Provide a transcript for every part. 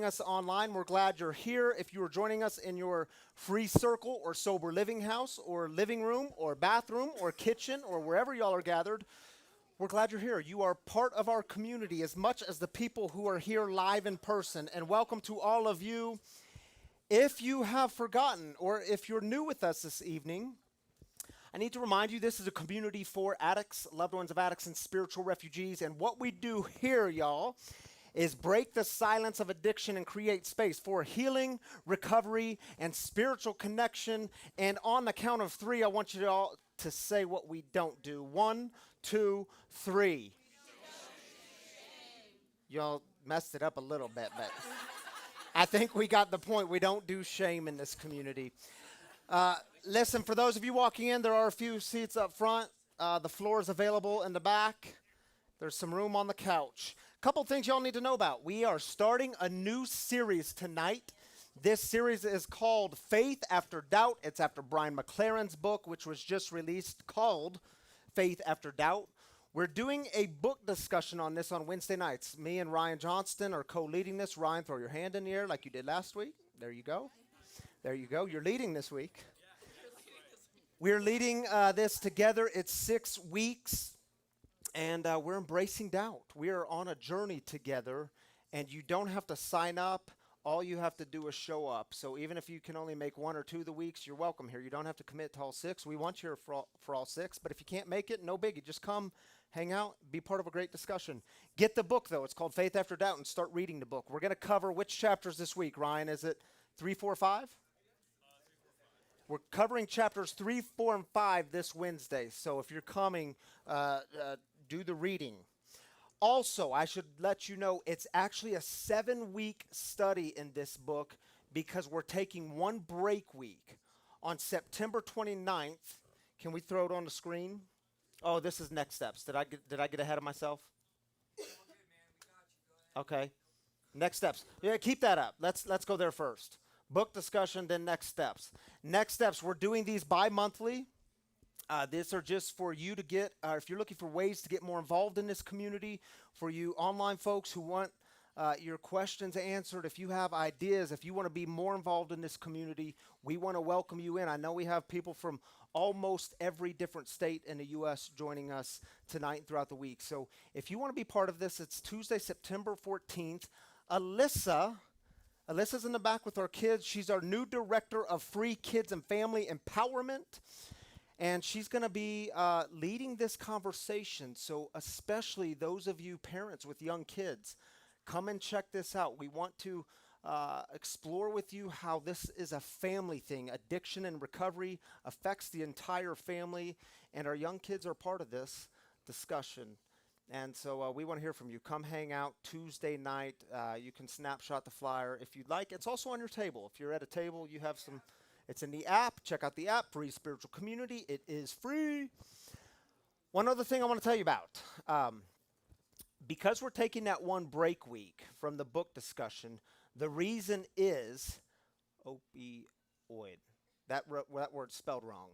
Us online, we're glad you're here. If you are joining us in your free circle or sober living house or living room or bathroom or kitchen or wherever y'all are gathered, we're glad you're here. You are part of our community as much as the people who are here live in person. And welcome to all of you. If you have forgotten or if you're new with us this evening, I need to remind you this is a community for addicts, loved ones of addicts, and spiritual refugees. And what we do here, y'all, is break the silence of addiction and create space for healing, recovery, and spiritual connection. And on the count of three, I want you all to say what we don't do. 1, 2, 3. Y'all messed it up a little bit, but I think we got the point. We don't do shame in this community. Listen, for those of you walking in, there are a few seats up front. The floor is available in the back. There's some room on the couch. Couple things y'all need to know about. We are starting a new series tonight. This series is called Faith After Doubt. It's after Brian McLaren's book, which was just released, called Faith After Doubt. We're doing a book discussion on this on Wednesday nights. Me and Ryan Johnston are co-leading this. Ryan, throw your hand in the air like you did last week. There you go. There you go. You're leading this week. We're leading this together. It's 6 weeks. And we're embracing doubt. We are on a journey together, and you don't have to sign up. All you have to do is show up. So even if you can only make 1 or 2 of the weeks, you're welcome here. You don't have to commit to all 6. We want you here for all 6. But if you can't make it, no biggie. Just come, hang out, be part of a great discussion. Get the book, though. It's called Faith After Doubt, and start reading the book. We're going to cover which chapters this week, Ryan? Is it 3, 4, 5? We're covering chapters 3, 4, and 5 this Wednesday. So if you're coming, do the reading. Also, I should let you know it's actually a 7-week study in this book because we're taking one break week on September 29th. Can we throw it on the screen? Oh, this is next steps. Did I get ahead of myself? Okay. Next steps. Yeah, keep that up. Let's go there first. Book discussion, then next steps. Next steps, we're doing these bi-monthly. These are just for you to get, if you're looking for ways to get more involved in this community, for you online folks who want your questions answered, if you have ideas, if you want to be more involved in this community, we want to welcome you in. I know we have people from almost every different state in the U.S. joining us tonight and throughout the week. So if you want to be part of this, it's Tuesday, September 14th. Alyssa's in the back with our kids. She's our new director of free kids and family empowerment. And she's going to be leading this conversation. So especially those of you parents with young kids, come and check this out. We want to explore with you how this is a family thing. Addiction and recovery affects the entire family. And our young kids are part of this discussion. And so we want to hear from you. Come hang out Tuesday night. You can snapshot the flyer if you'd like. It's also on your table. If you're at a table, you have some. It's in the app. Check out the app, Free Spiritual Community. It is free. One other thing I want to tell you about. Because we're taking that one break week from the book discussion, the reason is opioid. That word's spelled wrong.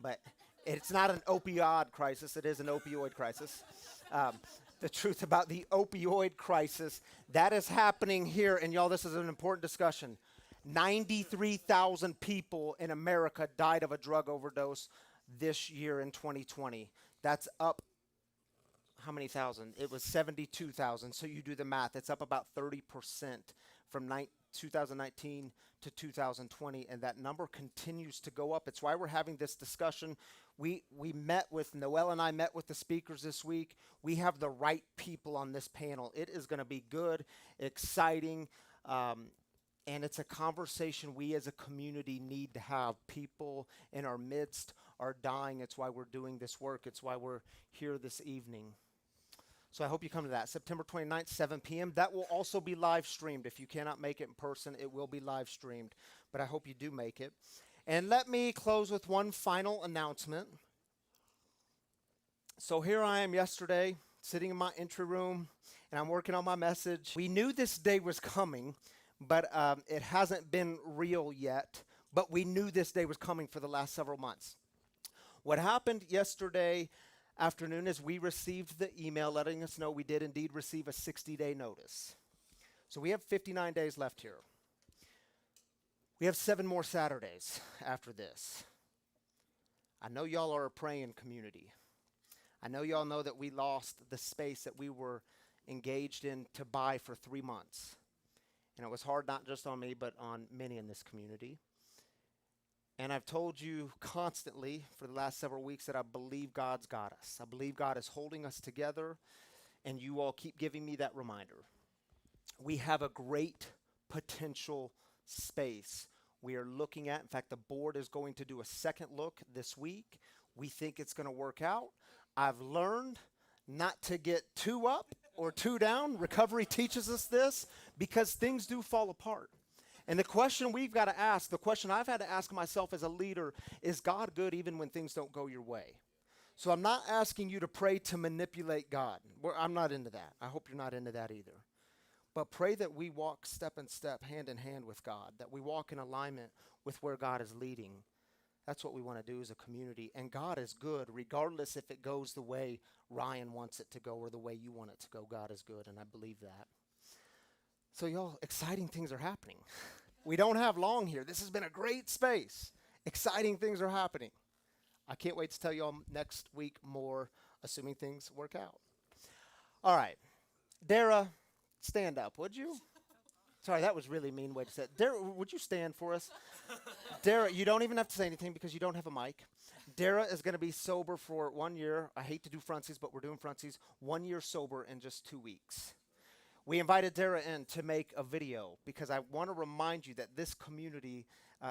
But it's not an opioid crisis. It is an opioid crisis. The truth about the opioid crisis, that is happening here. And y'all, this is an important discussion. 93,000 people in America died of a drug overdose this year in 2020. That's up, how many thousand? It was 72,000. So you do the math. It's up about 30% from 2019 to 2020. And that number continues to go up. It's why we're having this discussion. We met with, Noel and I met with the speakers this week. We have the right people on this panel. It is going to be good, exciting, and it's a conversation we as a community need to have. People in our midst are dying. It's why we're doing this work. It's why we're here this evening. So I hope you come to that. September 29th, 7 p.m. That will also be live streamed. If you cannot make it in person, it will be live streamed. But I hope you do make it. And let me close with one final announcement. So here I am yesterday, sitting in my entry room, and I'm working on my message. We knew this day was coming, but it hasn't been real yet. But we knew this day was coming for the last several months. What happened yesterday afternoon is we received the email letting us know we did indeed receive a 60-day notice. So we have 59 days left here. We have 7 more Saturdays after this. I know y'all are a praying community. I know y'all know that we lost the space that we were engaged in to buy for 3 months. And it was hard not just on me, but on many in this community. And I've told you constantly for the last several weeks that I believe God's got us. I believe God is holding us together, and you all keep giving me that reminder. We have a great potential space we are looking at. In fact, the board is going to do a second look this week. We think it's going to work out. I've learned not to get too up or too down. Recovery teaches us this because things do fall apart. And the question we've got to ask, the question I've had to ask myself as a leader, is God good even when things don't go your way? So I'm not asking you to pray to manipulate God. I'm not into that. I hope you're not into that either. But pray that we walk step in step, hand in hand with God, that we walk in alignment with where God is leading. That's what we want to do as a community. And God is good, regardless if it goes the way Ryan wants it to go or the way you want it to go. God is good, and I believe that. So y'all, exciting things are happening. We don't have long here. This has been a great space. Exciting things are happening. I can't wait to tell y'all next week more, assuming things work out. All right. Dara, stand up, would you? Sorry, that was really a mean way to say it. Dara, would you stand for us? Dara, you don't even have to say anything because you don't have a mic. Dara is going to be sober for 1 year. I hate to do frontsies, but we're doing frontsies. 1 year sober in just 2 weeks. We invited Dara in to make a video because I want to remind you that this community,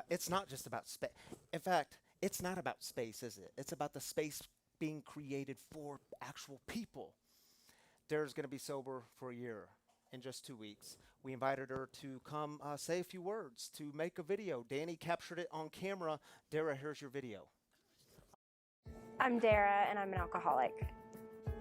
it's not just about space. In fact, it's not about space, is it? It's about the space being created for actual people. Dara's going to be sober for 1 year in just 2 weeks. We invited her to come say a few words, to make a video. Danny captured it on camera. Dara, here's your video. I'm Dara, and I'm an alcoholic.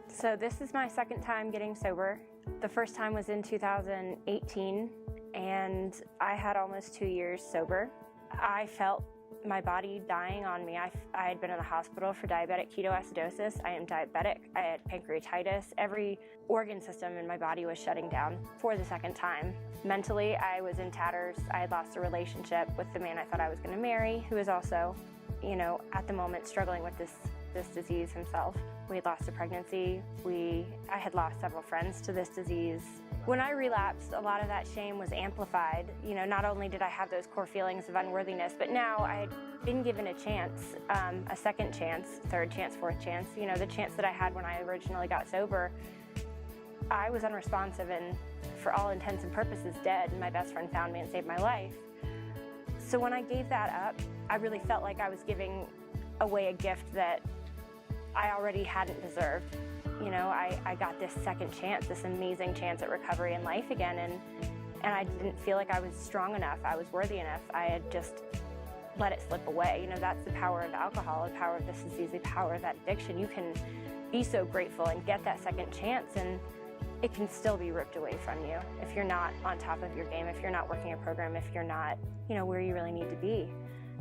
So this is my second time getting sober. The first time was in 2018, and I had almost 2 years sober. I felt my body dying on me. I had been in the hospital for diabetic ketoacidosis. I am diabetic. I had pancreatitis. Every organ system in my body was shutting down for the second time. Mentally, I was in tatters. I had lost a relationship with the man I thought I was going to marry, who was also, at the moment struggling with this disease himself. We had lost a pregnancy. I had lost several friends to this disease. When I relapsed, a lot of that shame was amplified. Not only did I have those core feelings of unworthiness, but now I had been given a chance, a second chance, third chance, fourth chance. The chance that I had when I originally got sober, I was unresponsive and, for all intents and purposes, dead. My best friend found me and saved my life. So when I gave that up, I really felt like I was giving away a gift that I already hadn't deserved. I got this second chance, this amazing chance at recovery and life again, and I didn't feel like I was strong enough, I was worthy enough. I had just let it slip away. That's the power of alcohol, the power of this disease, the power of that addiction. You can be so grateful and get that second chance, and it can still be ripped away from you if you're not on top of your game, if you're not working a program, if you're not, where you really need to be.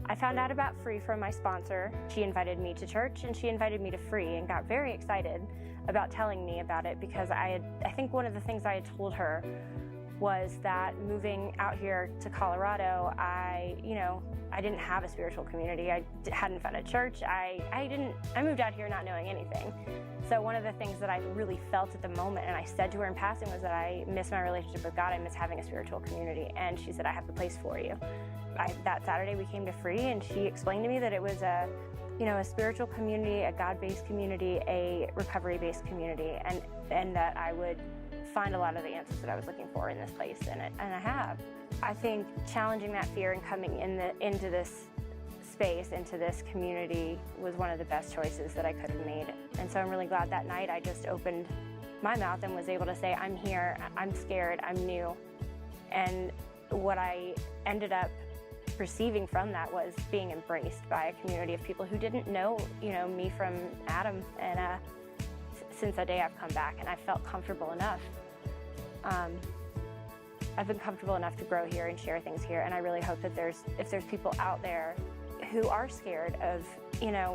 I found out about Free from my sponsor. She invited me to church, and she invited me to Free, and got very excited about telling me about it because I think one of the things I had told her was that moving out here to Colorado, I didn't have a spiritual community. I hadn't found a church. I moved out here not knowing anything. So one of the things that I really felt at the moment, and I said to her in passing, was that I miss my relationship with God. I miss having a spiritual community. And she said, I have the place for you. That Saturday we came to Free, and she explained to me that it was a spiritual community, a God-based community, a recovery-based community, and that I would find a lot of the answers that I was looking for in this place, and I have. I think challenging that fear and coming into this space, into this community, was one of the best choices that I could have made. And so I'm really glad that night I just opened my mouth and was able to say, I'm here, I'm scared, I'm new. And what I ended up receiving from that was being embraced by a community of people who didn't know, me from Adam. And since that day I've come back, and I felt comfortable enough. I've been comfortable enough to grow here and share things here, and I really hope that if there's people out there who are scared of,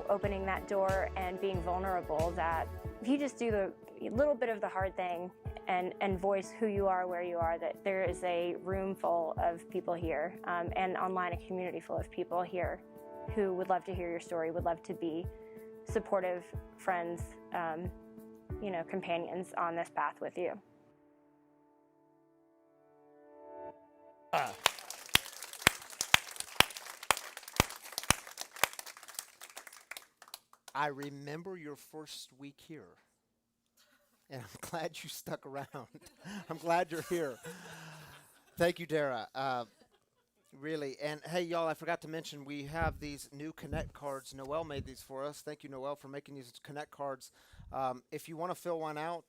opening that door and being vulnerable, that if you just do a little bit of the hard thing and voice who you are, where you are, that there is a room full of people here, and online a community full of people here who would love to hear your story, would love to be supportive friends, companions on this path with you. I remember your first week here, and I'm glad you stuck around. I'm glad you're here. Thank you, Dara. Really. And hey, y'all, I forgot to mention we have these new Connect cards. Noelle made these for us. Thank you, Noelle, for making these Connect cards. If you want to fill one out,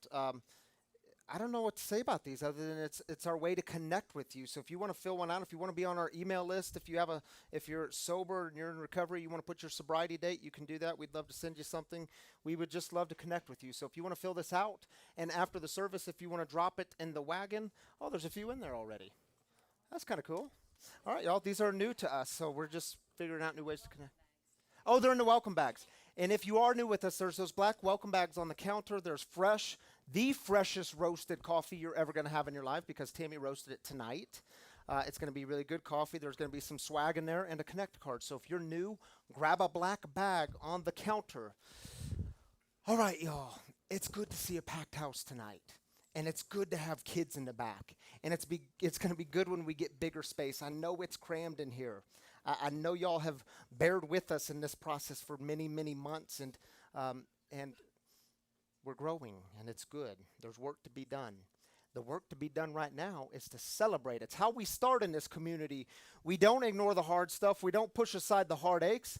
I don't know what to say about these other than it's our way to connect with you. So if you want to fill one out, if you want to be on our email list, if you're sober and you're in recovery, you want to put your sobriety date, you can do that. We'd love to send you something. We would just love to connect with you. So if you want to fill this out, and after the service, if you want to drop it in the wagon, oh, there's a few in there already. That's kind of cool. All right, y'all, these are new to us, so we're just figuring out new ways to connect. Oh, they're in the welcome bags. And if you are new with us, there's those black welcome bags on the counter. There's the freshest roasted coffee you're ever going to have in your life because Tammy roasted it tonight. It's going to be really good coffee. There's going to be some swag in there and a Connect card. So if you're new, grab a black bag on the counter. All right, y'all. It's good to see a packed house tonight. And it's good to have kids in the back. And it's going to be good when we get bigger space. I know it's crammed in here. I know y'all have bared with us in this process for many, many months. And we're growing, and it's good. There's work to be done. The work to be done right now is to celebrate. It's how we start in this community. We don't ignore the hard stuff. We don't push aside the heartaches.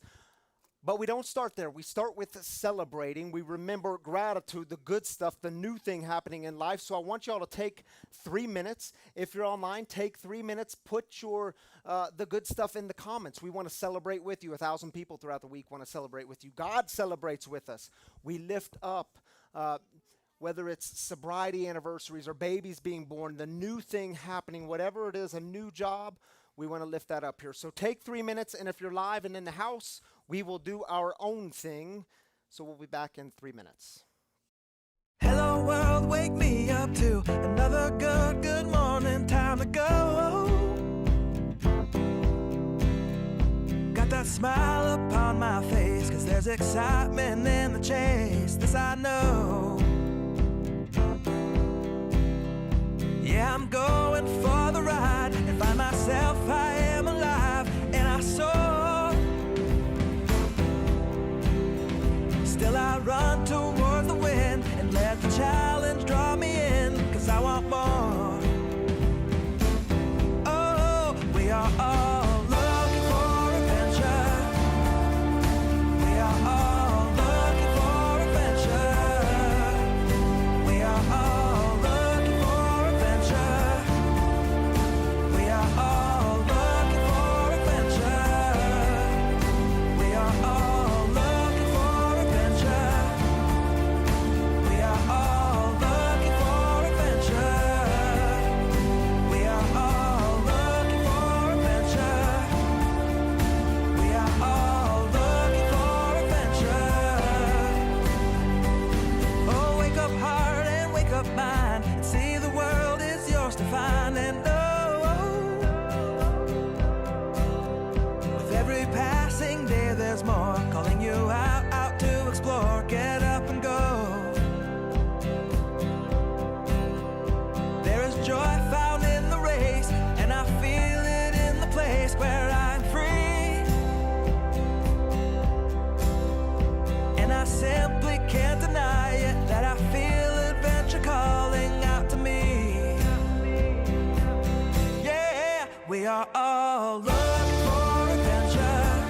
But we don't start there. We start with celebrating. We remember gratitude, the good stuff, the new thing happening in life. So I want y'all to take 3 minutes. If you're online, take 3 minutes. Put the good stuff in the comments. We want to celebrate with you. 1,000 people throughout the week want to celebrate with you. God celebrates with us. We lift up, whether it's sobriety anniversaries or babies being born, the new thing happening, whatever it is, a new job, we want to lift that up here. So take 3 minutes, and if you're live and in the house, we will do our own thing. So we'll be back in 3 minutes. Hello world, wake me up to another good morning, time to go. Got that smile upon my face, 'cause there's excitement in the chase, this I know. Yeah, I'm going for the ride and find myself, I am alive, and I soar. Still I run toward the wind and let the challenge draw me in, 'cause I want more. Oh, we are all looking for adventure. We are all looking for adventure. We are all looking for adventure. We are all looking for adventure. We are all looking for adventure. We are all looking for adventure. We are all looking for adventure. We are all looking for adventure. Oh, wake up heart and wake up mind, and see the world is yours to find. And with every passing day there's more, calling you out to explore. Get up and go. There is joy found in the race, and I feel it in the place where I'm free. And I simply can't deny it, that I feel adventure calling out to me. Yeah, we are all looking for adventure.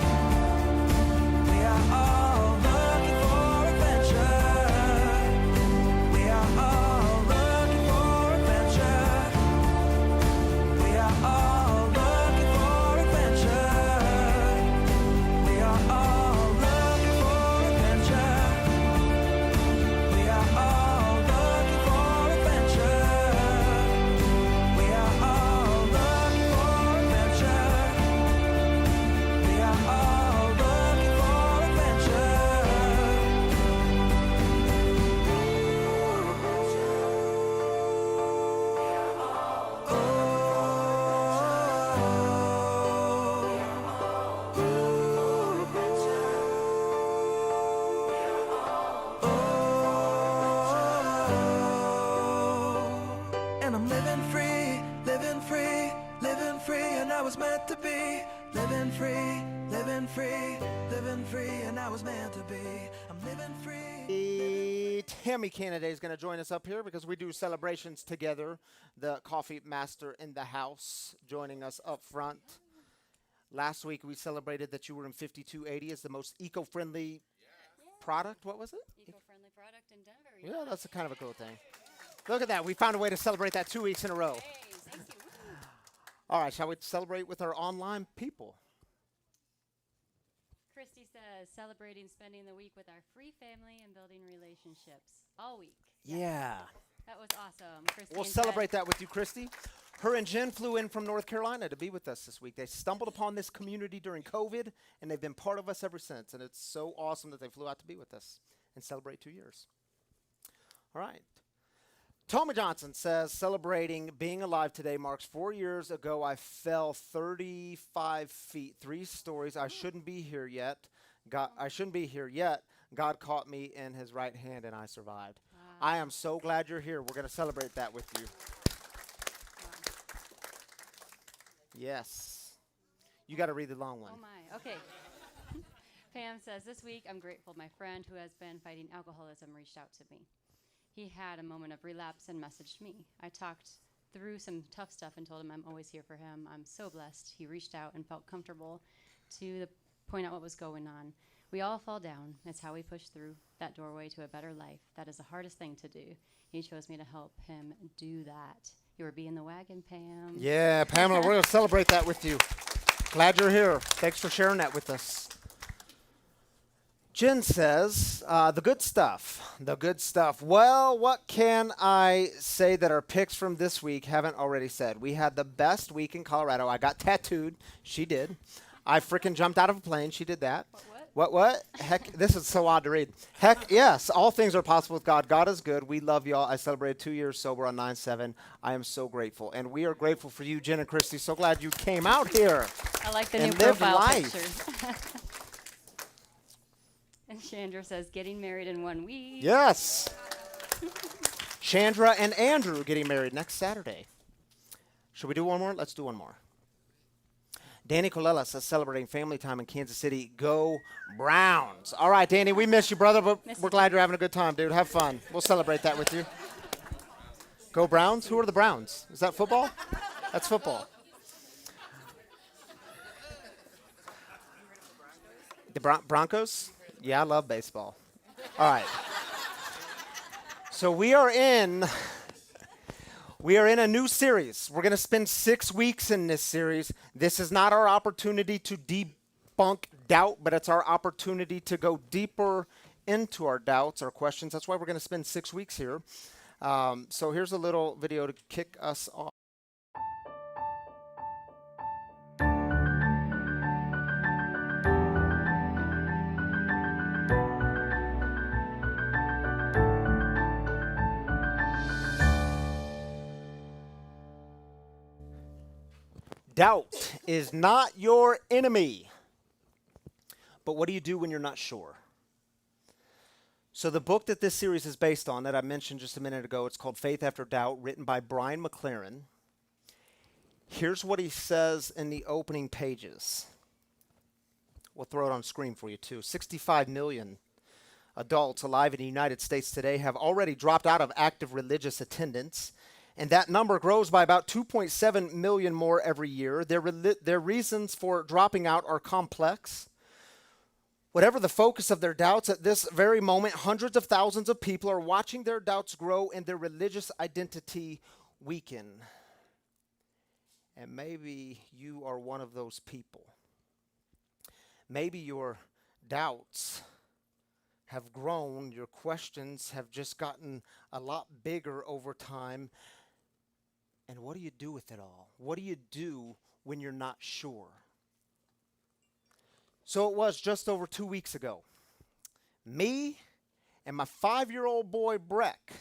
We are all looking for adventure. We are all looking for adventure. We are all looking for adventure. We are all looking for adventure. We are all looking for adventure. We are all looking for adventure. And I'm living free, living free, living free, and I was meant to be. Living free, living free, living free, and I was meant to be. I'm living free. Tammy Kennedy is going to join us up here because we do celebrations together. The coffee master in the house joining us up front. Last week we celebrated that you were in 5280 as the most eco-friendly product. What was it? Eco-friendly product in Denver. Yeah, that's a kind of a cool thing. Look at that. We found a way to celebrate that 2 weeks in a row. Hey, thank you. All right, shall we celebrate with our online people? Christy says, celebrating spending the week with our free family and building relationships all week. Yeah. That was awesome. Christy We'll and celebrate Jen. that with you, Christy. Her and Jen flew in from North Carolina to be with us this week. They stumbled upon this community during COVID, and they've been part of us ever since. And it's so awesome that they flew out to be with us and celebrate 2 years. All right. Tommy Johnson says, celebrating being alive today marks 4 years ago I fell 35 feet, 3 stories. I shouldn't be here yet. I shouldn't be here yet. God caught me in his right hand and I survived. Wow. I am so glad you're here. We're going to celebrate that with you. Yes. You got to read the long one. Oh my, okay. Pam says, this week I'm grateful my friend who has been fighting alcoholism reached out to me. He had a moment of relapse and messaged me. I talked through some tough stuff and told him I'm always here for him. I'm so blessed. He reached out and felt comfortable to point out what was going on. We all fall down. It's how we push through that doorway to a better life. That is the hardest thing to do. He chose me to help him do that. You were being the wagon, Pam. Yeah, Pamela, we're going to celebrate that with you. Glad you're here. Thanks for sharing that with us. Jen says, the good stuff. The good stuff. Well, what can I say that our picks from this week haven't already said? We had the best week in Colorado. I got tattooed. She did. I freaking jumped out of a plane. She did that. What? Heck, this is so odd to read. Heck, yes, all things are possible with God. God is good. We love y'all. I celebrated 2 years sober on 9/7. I am so grateful. And we are grateful for you, Jen and Christy. So glad you came out here. I like the And new live profile life. picture. And Chandra says, getting married in 1 week. Yes. Chandra and Andrew getting married next Saturday. Should we do one more? Let's do one more. Danny Colella says, celebrating family time in Kansas City. Go Browns. All right, Danny, we miss you, brother, but Miss we're you. glad you're having a good time, dude. Have fun. We'll celebrate that with you. Go Browns? Who are the Browns? Is that football? That's football. The Broncos? Yeah, I love baseball. All right. So we are in a new series. We're going to spend 6 weeks in this series. This is not our opportunity to debunk doubt, but it's our opportunity to go deeper into our doubts, our questions. That's why we're going to spend 6 weeks here. So here's a little video to kick us off. Doubt is not your enemy. But what do you do when you're not sure? So the book that this series is based on that I mentioned just a minute ago, it's called Faith After Doubt, written by Brian McLaren. Here's what he says in the opening pages. We'll throw it on screen for you too. 65 million adults alive in the United States today have already dropped out of active religious attendance. And that number grows by about 2.7 million more every year. Their reasons for dropping out are complex. Whatever the focus of their doubts, at this very moment, hundreds of thousands of people are watching their doubts grow and their religious identity weaken. And maybe you are one of those people. Maybe your doubts have grown, your questions have just gotten a lot bigger over time. And what do you do with it all? What do you do when you're not sure? So it was just over 2 weeks ago. Me and my 5-year-old boy, Breck.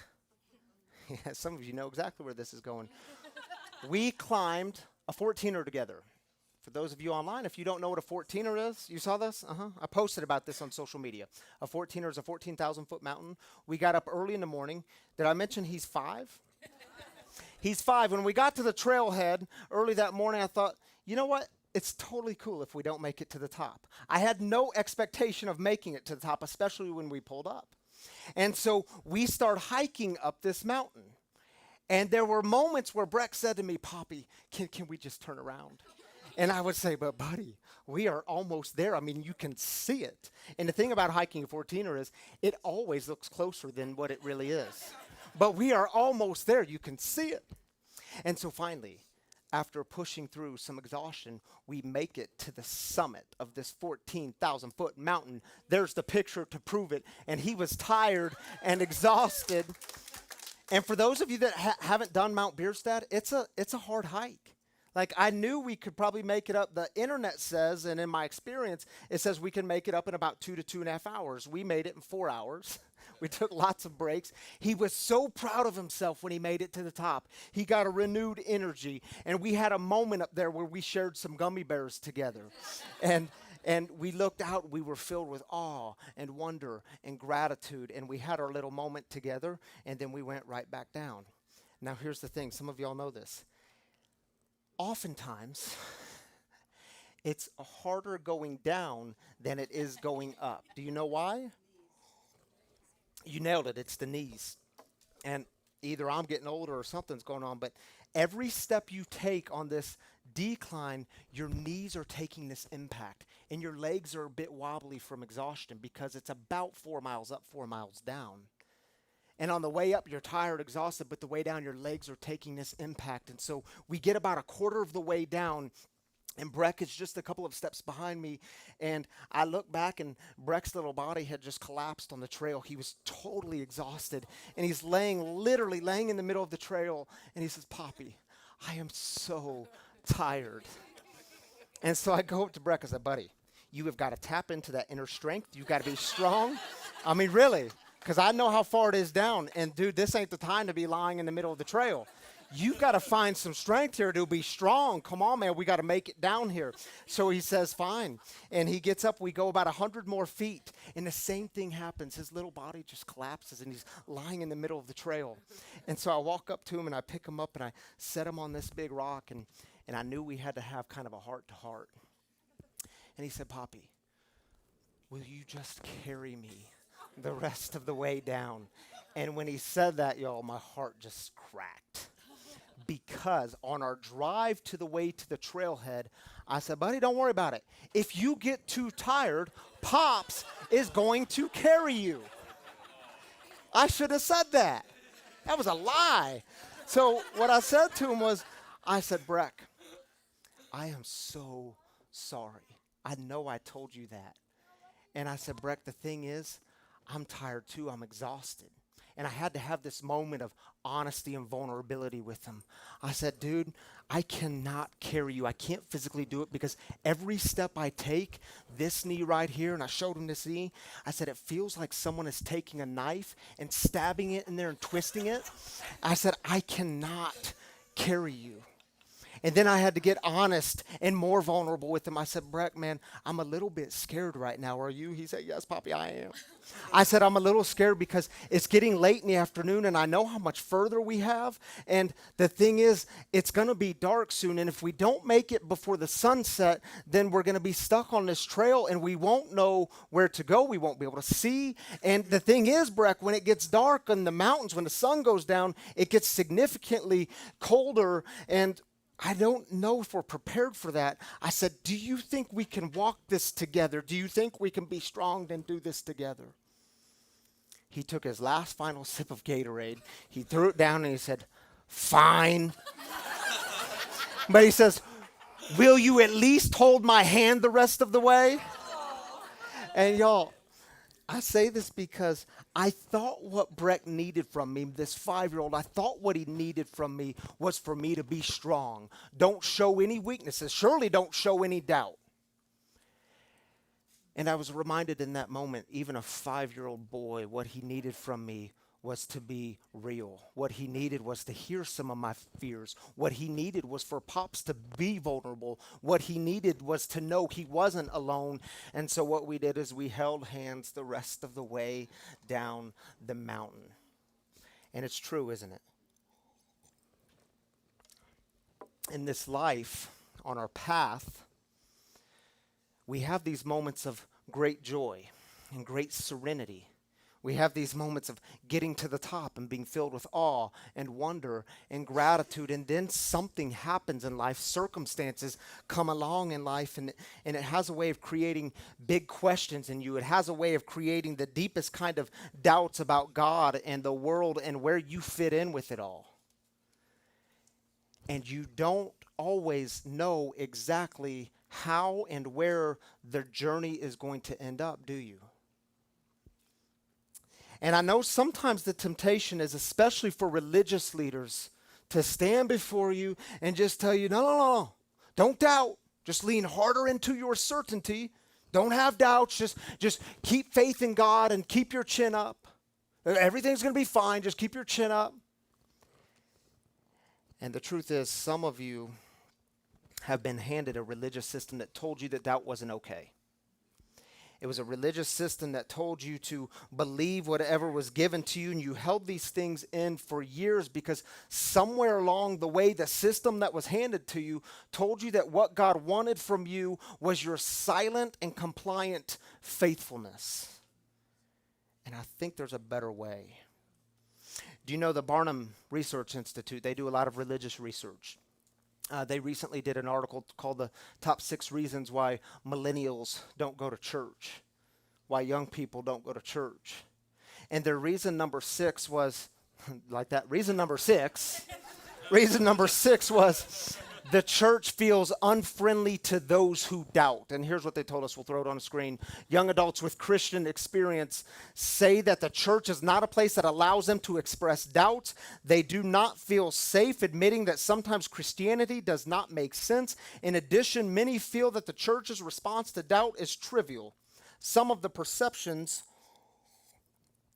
Yeah, some of you know exactly where this is going. We climbed a 14er together. For those of you online, if you don't know what a 14er is, you saw this? I posted about this on social media. A 14er is a 14,000-foot mountain. We got up early in the morning. Did I mention he's 5? He's 5. When we got to the trailhead early that morning, I thought, you know what? It's totally cool if we don't make it to the top. I had no expectation of making it to the top, especially when we pulled up. And so we start hiking up this mountain. And there were moments where Breck said to me, Poppy, can we just turn around? And I would say, but buddy, we are almost there. I mean, you can see it. And the thing about hiking a 14er is it always looks closer than what it really is. But we are almost there. You can see it. And so finally, after pushing through some exhaustion, we make it to the summit of this 14,000-foot mountain. There's the picture to prove it. And he was tired and exhausted. And for those of you that haven't done Mount Bierstadt, it's a hard hike. Like, I knew we could probably make it up. The internet says, and in my experience, it says we can make it up in about 2 to 2.5 hours. We made it in 4 hours. We took lots of breaks. He was so proud of himself when he made it to the top. He got a renewed energy. And we had a moment up there where we shared some gummy bears together. And we looked out. We were filled with awe and wonder and gratitude. And we had our little moment together. And then we went right back down. Now, here's the thing. Some of y'all know this. Oftentimes, it's harder going down than it is going up. Do you know why? You nailed it. It's the knees. And either I'm getting older or something's going on, but every step you take on this decline, your knees are taking this impact. And your legs are a bit wobbly from exhaustion because it's about 4 miles up, 4 miles down. And on the way up, you're tired, exhausted, but the way down, your legs are taking this impact. And so we get about a quarter of the way down, and Breck is just a couple of steps behind me. And I look back, and Breck's little body had just collapsed on the trail. He was totally exhausted. And he's literally laying in the middle of the trail. And he says, Poppy, I am so tired. And so I go up to Breck and say, buddy, you have got to tap into that inner strength. You've got to be strong. I mean, really. Because I know how far it is down. And, dude, this ain't the time to be lying in the middle of the trail. You've got to find some strength here to be strong. Come on, man. We got to make it down here. So he says, fine. And he gets up. We go about 100 more feet. And the same thing happens. His little body just collapses, and he's lying in the middle of the trail. And so I walk up to him, and I pick him up, and I set him on this big rock. And I knew we had to have kind of a heart-to-heart. And he said, Poppy, will you just carry me the rest of the way down? And when he said that, y'all, my heart just cracked. Because on our drive to the way to the trailhead, I said, buddy, don't worry about it. If you get too tired, Pops is going to carry you. I should have said that. That was a lie. So what I said to him was, I said, Breck, I am so sorry. I know I told you that. And I said, Breck, the thing is, I'm tired too. I'm exhausted. And I had to have this moment of honesty and vulnerability with him. I said, dude, I cannot carry you. I can't physically do it because every step I take, this knee right here, and I showed him this knee, I said, it feels like someone is taking a knife and stabbing it in there and twisting it. I said, I cannot carry you. And then I had to get honest and more vulnerable with him. I said, Breck, man, I'm a little bit scared right now. Are you? He said, yes, Poppy, I am. I said, I'm a little scared because it's getting late in the afternoon, and I know how much further we have. And the thing is, it's going to be dark soon. And if we don't make it before the sunset, then we're going to be stuck on this trail, and we won't know where to go. We won't be able to see. And the thing is, Breck, when it gets dark in the mountains, when the sun goes down, it gets significantly colder, and I don't know if we're prepared for that. I said, do you think we can walk this together? Do you think we can be strong and do this together? He took his last final sip of Gatorade. He threw it down and he said, fine. But he says, will you at least hold my hand the rest of the way? And y'all, I say this because I thought what Breck needed from me, this 5-year-old, I thought what he needed from me was for me to be strong. Don't show any weaknesses. Surely don't show any doubt. And I was reminded in that moment, even a 5-year-old boy, what he needed from me was to be real. What he needed was to hear some of my fears. What he needed was for Pops to be vulnerable. What he needed was to know he wasn't alone. And so what we did is we held hands the rest of the way down the mountain. And it's true, isn't it? In this life, on our path, we have these moments of great joy and great serenity. We have these moments of getting to the top and being filled with awe and wonder and gratitude. And then something happens in life. Circumstances come along in life, and it has a way of creating big questions in you. It has a way of creating the deepest kind of doubts about God and the world and where you fit in with it all. And you don't always know exactly how and where the journey is going to end up, do you? And I know sometimes the temptation is, especially for religious leaders, to stand before you and just tell you, no, don't doubt. Just lean harder into your certainty. Don't have doubts. Just keep faith in God and keep your chin up. Everything's going to be fine. Just keep your chin up. And the truth is, some of you have been handed a religious system that told you that doubt wasn't okay. It was a religious system that told you to believe whatever was given to you, and you held these things in for years because somewhere along the way, the system that was handed to you told you that what God wanted from you was your silent and compliant faithfulness. And I think there's a better way. Do you know the Barnum Research Institute? They do a lot of religious research. They recently did an article called The Top 6 Reasons Why Millennials Don't Go to Church, why young people don't go to church. And their reason number 6 was, like that, reason number six was, the church feels unfriendly to those who doubt. And here's what they told us. We'll throw it on the screen. Young adults with Christian experience say that the church is not a place that allows them to express doubts. They do not feel safe admitting that sometimes Christianity does not make sense. In addition, many feel that the church's response to doubt is trivial. Some of the perceptions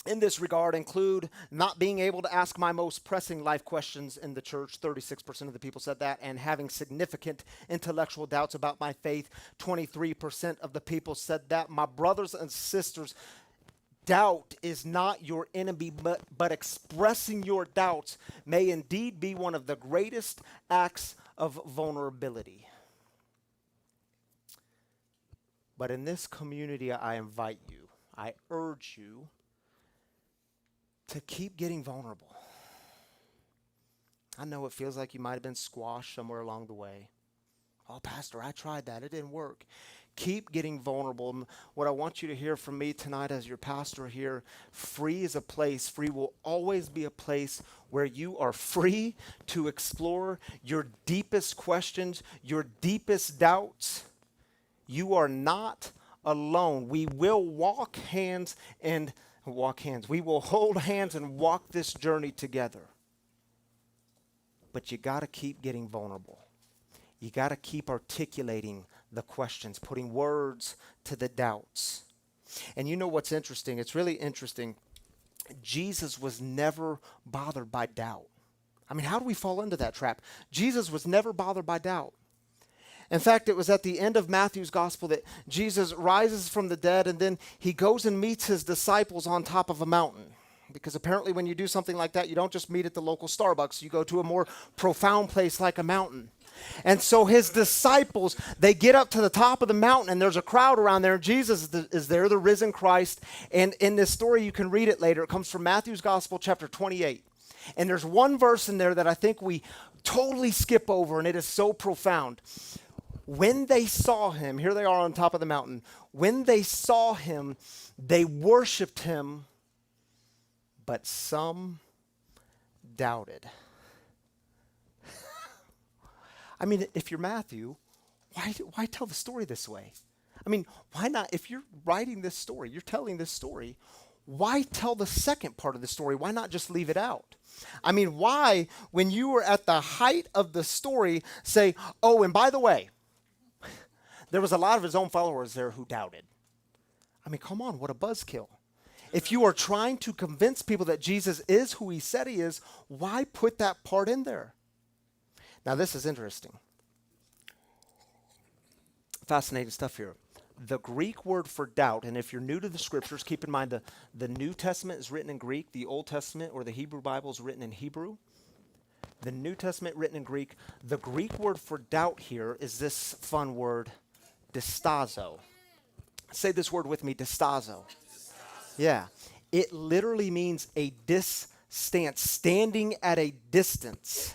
in this regard include not being able to ask my most pressing life questions in the church. 36% of the people said that. And having significant intellectual doubts about my faith. 23% of the people said that. My brothers and sisters, doubt is not your enemy, but expressing your doubts may indeed be one of the greatest acts of vulnerability. But in this community, I invite you, I urge you, to keep getting vulnerable. I know it feels like you might have been squashed somewhere along the way. Oh, Pastor, I tried that. It didn't work. Keep getting vulnerable. And what I want you to hear from me tonight as your pastor here, free is a place. Free will always be a place where you are free to explore your deepest questions, your deepest doubts. You are not alone. We will We will hold hands and walk this journey together. But you got to keep getting vulnerable. You got to keep articulating the questions, putting words to the doubts. And you know what's interesting? It's really interesting. Jesus was never bothered by doubt. I mean, how do we fall into that trap? Jesus was never bothered by doubt. In fact, it was at the end of Matthew's gospel that Jesus rises from the dead, and then he goes and meets his disciples on top of a mountain. Because apparently when you do something like that, you don't just meet at the local Starbucks. You go to a more profound place like a mountain. And so his disciples, they get up to the top of the mountain, and there's a crowd around there. Jesus is there, the risen Christ. And in this story, you can read it later. It comes from Matthew's gospel, chapter 28. And there's one verse in there that I think we totally skip over, and it is so profound. When they saw him, here they are on top of the mountain. When they saw him, they worshiped him, but some doubted. I mean, if you're Matthew, why tell the story this way? I mean, why not? If you're writing this story, you're telling this story, why tell the second part of the story? Why not just leave it out? I mean, why, when you were at the height of the story, say, oh, and by the way, there was a lot of his own followers there who doubted. I mean, come on, what a buzzkill. If you are trying to convince people that Jesus is who he said he is, why put that part in there? Now, this is interesting. Fascinating stuff here. The Greek word for doubt, and if you're new to the scriptures, keep in mind the New Testament is written in Greek, the Old Testament or the Hebrew Bible is written in Hebrew. The New Testament written in Greek. The Greek word for doubt here is this fun word, distazo. Say this word with me, distazo. Yeah. It literally means a stance, standing at a distance,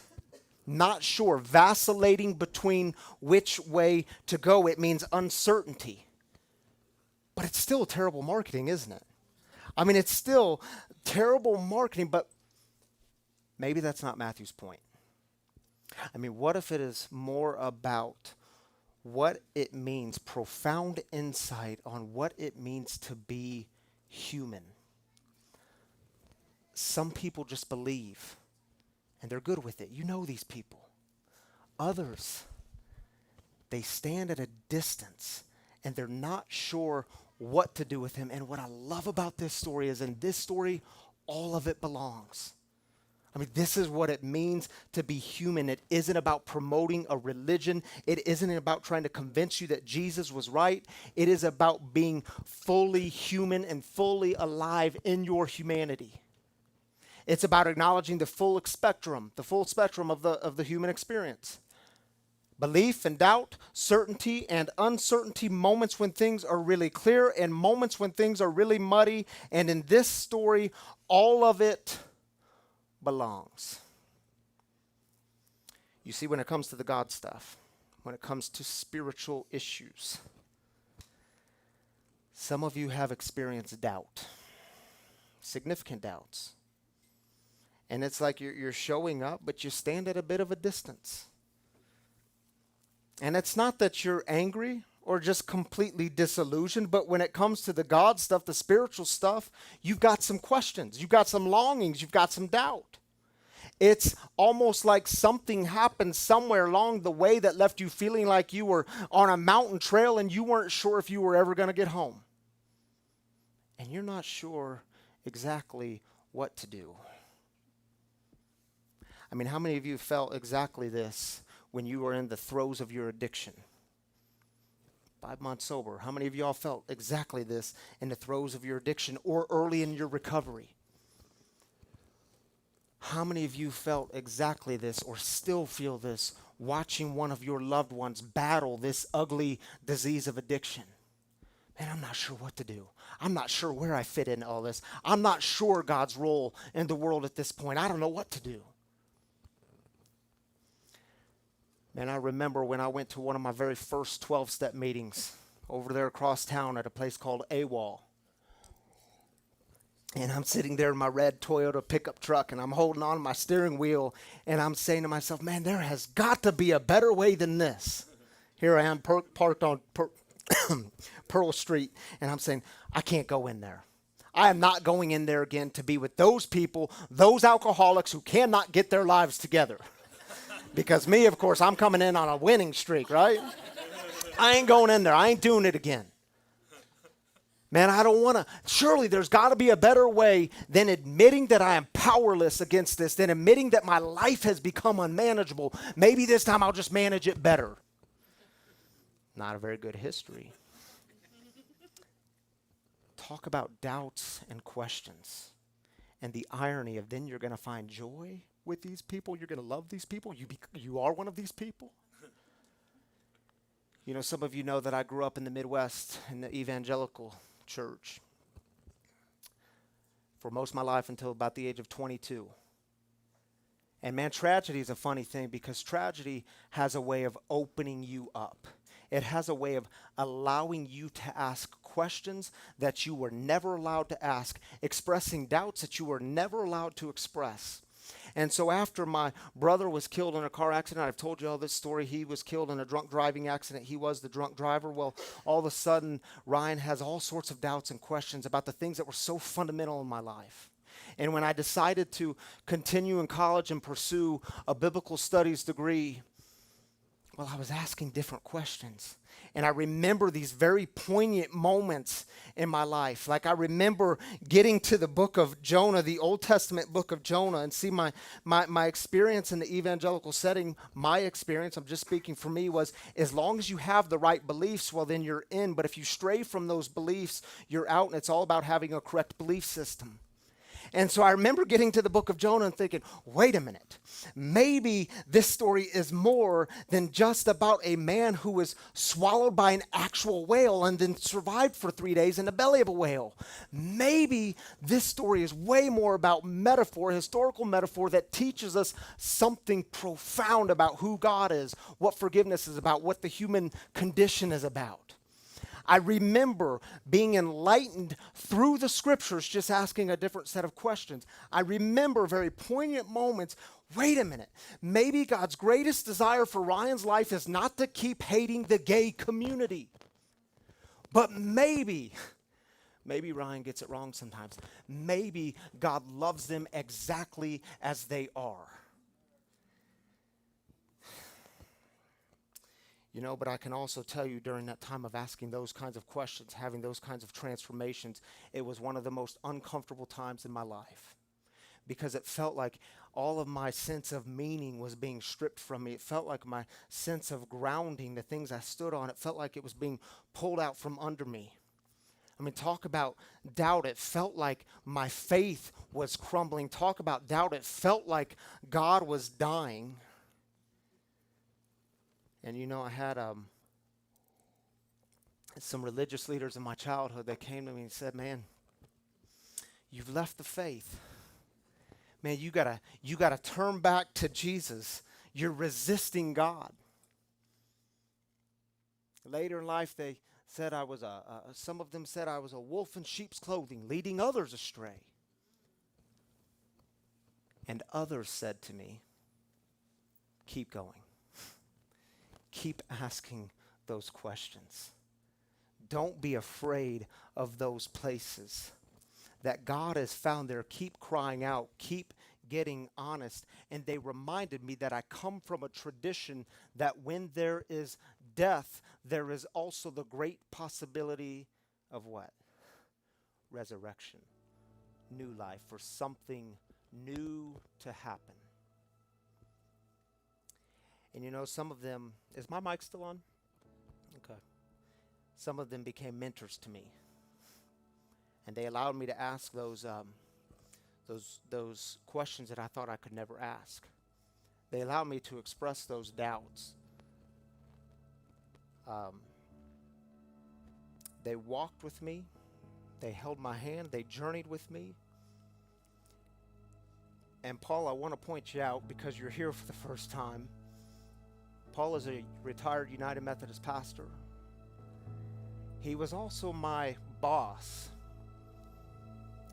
not sure, vacillating between which way to go. It means uncertainty. But it's still terrible marketing, isn't it? I mean, it's still terrible marketing, but maybe that's not Matthew's point. I mean, what if it is more about what it means, profound insight on what it means to be human? Some people just believe, and they're good with it. You know these people. Others, they stand at a distance, and they're not sure what to do with him. And what I love about this story is in this story, all of it belongs. I mean, this is what it means to be human. It isn't about promoting a religion. It isn't about trying to convince you that Jesus was right. It is about being fully human and fully alive in your humanity. It's about acknowledging the full spectrum of the human experience. Belief and doubt, certainty and uncertainty, moments when things are really clear and moments when things are really muddy. And in this story, all of it belongs. You see, when it comes to the God stuff, when it comes to spiritual issues, some of you have experienced doubt, significant doubts. And it's like you're showing up, but you stand at a bit of a distance. And it's not that you're angry or just completely disillusioned, but when it comes to the God stuff, the spiritual stuff, you've got some questions, you've got some longings, you've got some doubt. It's almost like something happened somewhere along the way that left you feeling like you were on a mountain trail and you weren't sure if you were ever going to get home. And you're not sure exactly what to do. I mean, how many of you felt exactly this when you were in the throes of your addiction? 5 months sober. How many of y'all felt exactly this in the throes of your addiction or early in your recovery? How many of you felt exactly this or still feel this watching one of your loved ones battle this ugly disease of addiction? Man, I'm not sure what to do. I'm not sure where I fit in all this. I'm not sure God's role in the world at this point. I don't know what to do. Man, I remember when I went to one of my very first 12-step meetings over there across town at a place called AWOL. And I'm sitting there in my red Toyota pickup truck, and I'm holding on to my steering wheel, and I'm saying to myself, man, there has got to be a better way than this. Here I am parked on Pearl Street, and I'm saying, I can't go in there. I am not going in there again to be with those people, those alcoholics who cannot get their lives together. Because me, of course, I'm coming in on a winning streak, right? I ain't going in there. I ain't doing it again. Man, I don't want to. Surely there's got to be a better way than admitting that I am powerless against this, than admitting that my life has become unmanageable. Maybe this time I'll just manage it better. Not a very good history. Talk about doubts and questions. And the irony of then you're going to find joy with these people. You're going to love these people. You are one of these people. You know, some of you know that I grew up in the Midwest in the evangelical church for most of my life until about the age of 22. And man, tragedy is a funny thing because tragedy has a way of opening you up. It has a way of allowing you to ask questions that you were never allowed to ask, expressing doubts that you were never allowed to express. And so after my brother was killed in a car accident, I've told you all this story. He was killed in a drunk driving accident. He was the drunk driver. Well, all of a sudden, Ryan has all sorts of doubts and questions about the things that were so fundamental in my life. And when I decided to continue in college and pursue a biblical studies degree, Well, I was asking different questions. And I remember these very poignant moments in my life. Like I remember getting to the book of Jonah, the Old Testament book of Jonah, and see my experience in the evangelical setting, my experience, I'm just speaking for me, was as long as you have the right beliefs, well, then you're in. But if you stray from those beliefs, you're out. And it's all about having a correct belief system. And so I remember getting to the book of Jonah and thinking, wait a minute, maybe this story is more than just about a man who was swallowed by an actual whale and then survived for 3 days in the belly of a whale. Maybe this story is way more about metaphor, historical metaphor that teaches us something profound about who God is, what forgiveness is about, what the human condition is about. I remember being enlightened through the scriptures, just asking a different set of questions. I remember very poignant moments. Wait a minute. Maybe God's greatest desire for Ryan's life is not to keep hating the gay community. But maybe Ryan gets it wrong sometimes. Maybe God loves them exactly as they are. You know, but I can also tell you during that time of asking those kinds of questions, having those kinds of transformations, it was one of the most uncomfortable times in my life because it felt like all of my sense of meaning was being stripped from me. It felt like my sense of grounding, the things I stood on, it felt like it was being pulled out from under me. I mean, talk about doubt. It felt like my faith was crumbling. Talk about doubt. It felt like God was dying. And you know, I had some religious leaders in my childhood that came to me and said, man, you've left the faith. Man, you gotta turn back to Jesus. You're resisting God. Later in life, they said I was some of them said I was a wolf in sheep's clothing, leading others astray. And others said to me, keep going. Keep asking those questions. Don't be afraid of those places that God has found there. Keep crying out. Keep getting honest. And they reminded me that I come from a tradition that when there is death, there is also the great possibility of what? Resurrection. New life, for something new to happen. And you know, some of them, is my mic still on? Okay. Some of them became mentors to me. And they allowed me to ask those questions that I thought I could never ask. They allowed me to express those doubts. They walked with me. They held my hand. They journeyed with me. And Paul, I want to point you out because you're here for the first time. Paul is a retired United Methodist pastor. He was also my boss.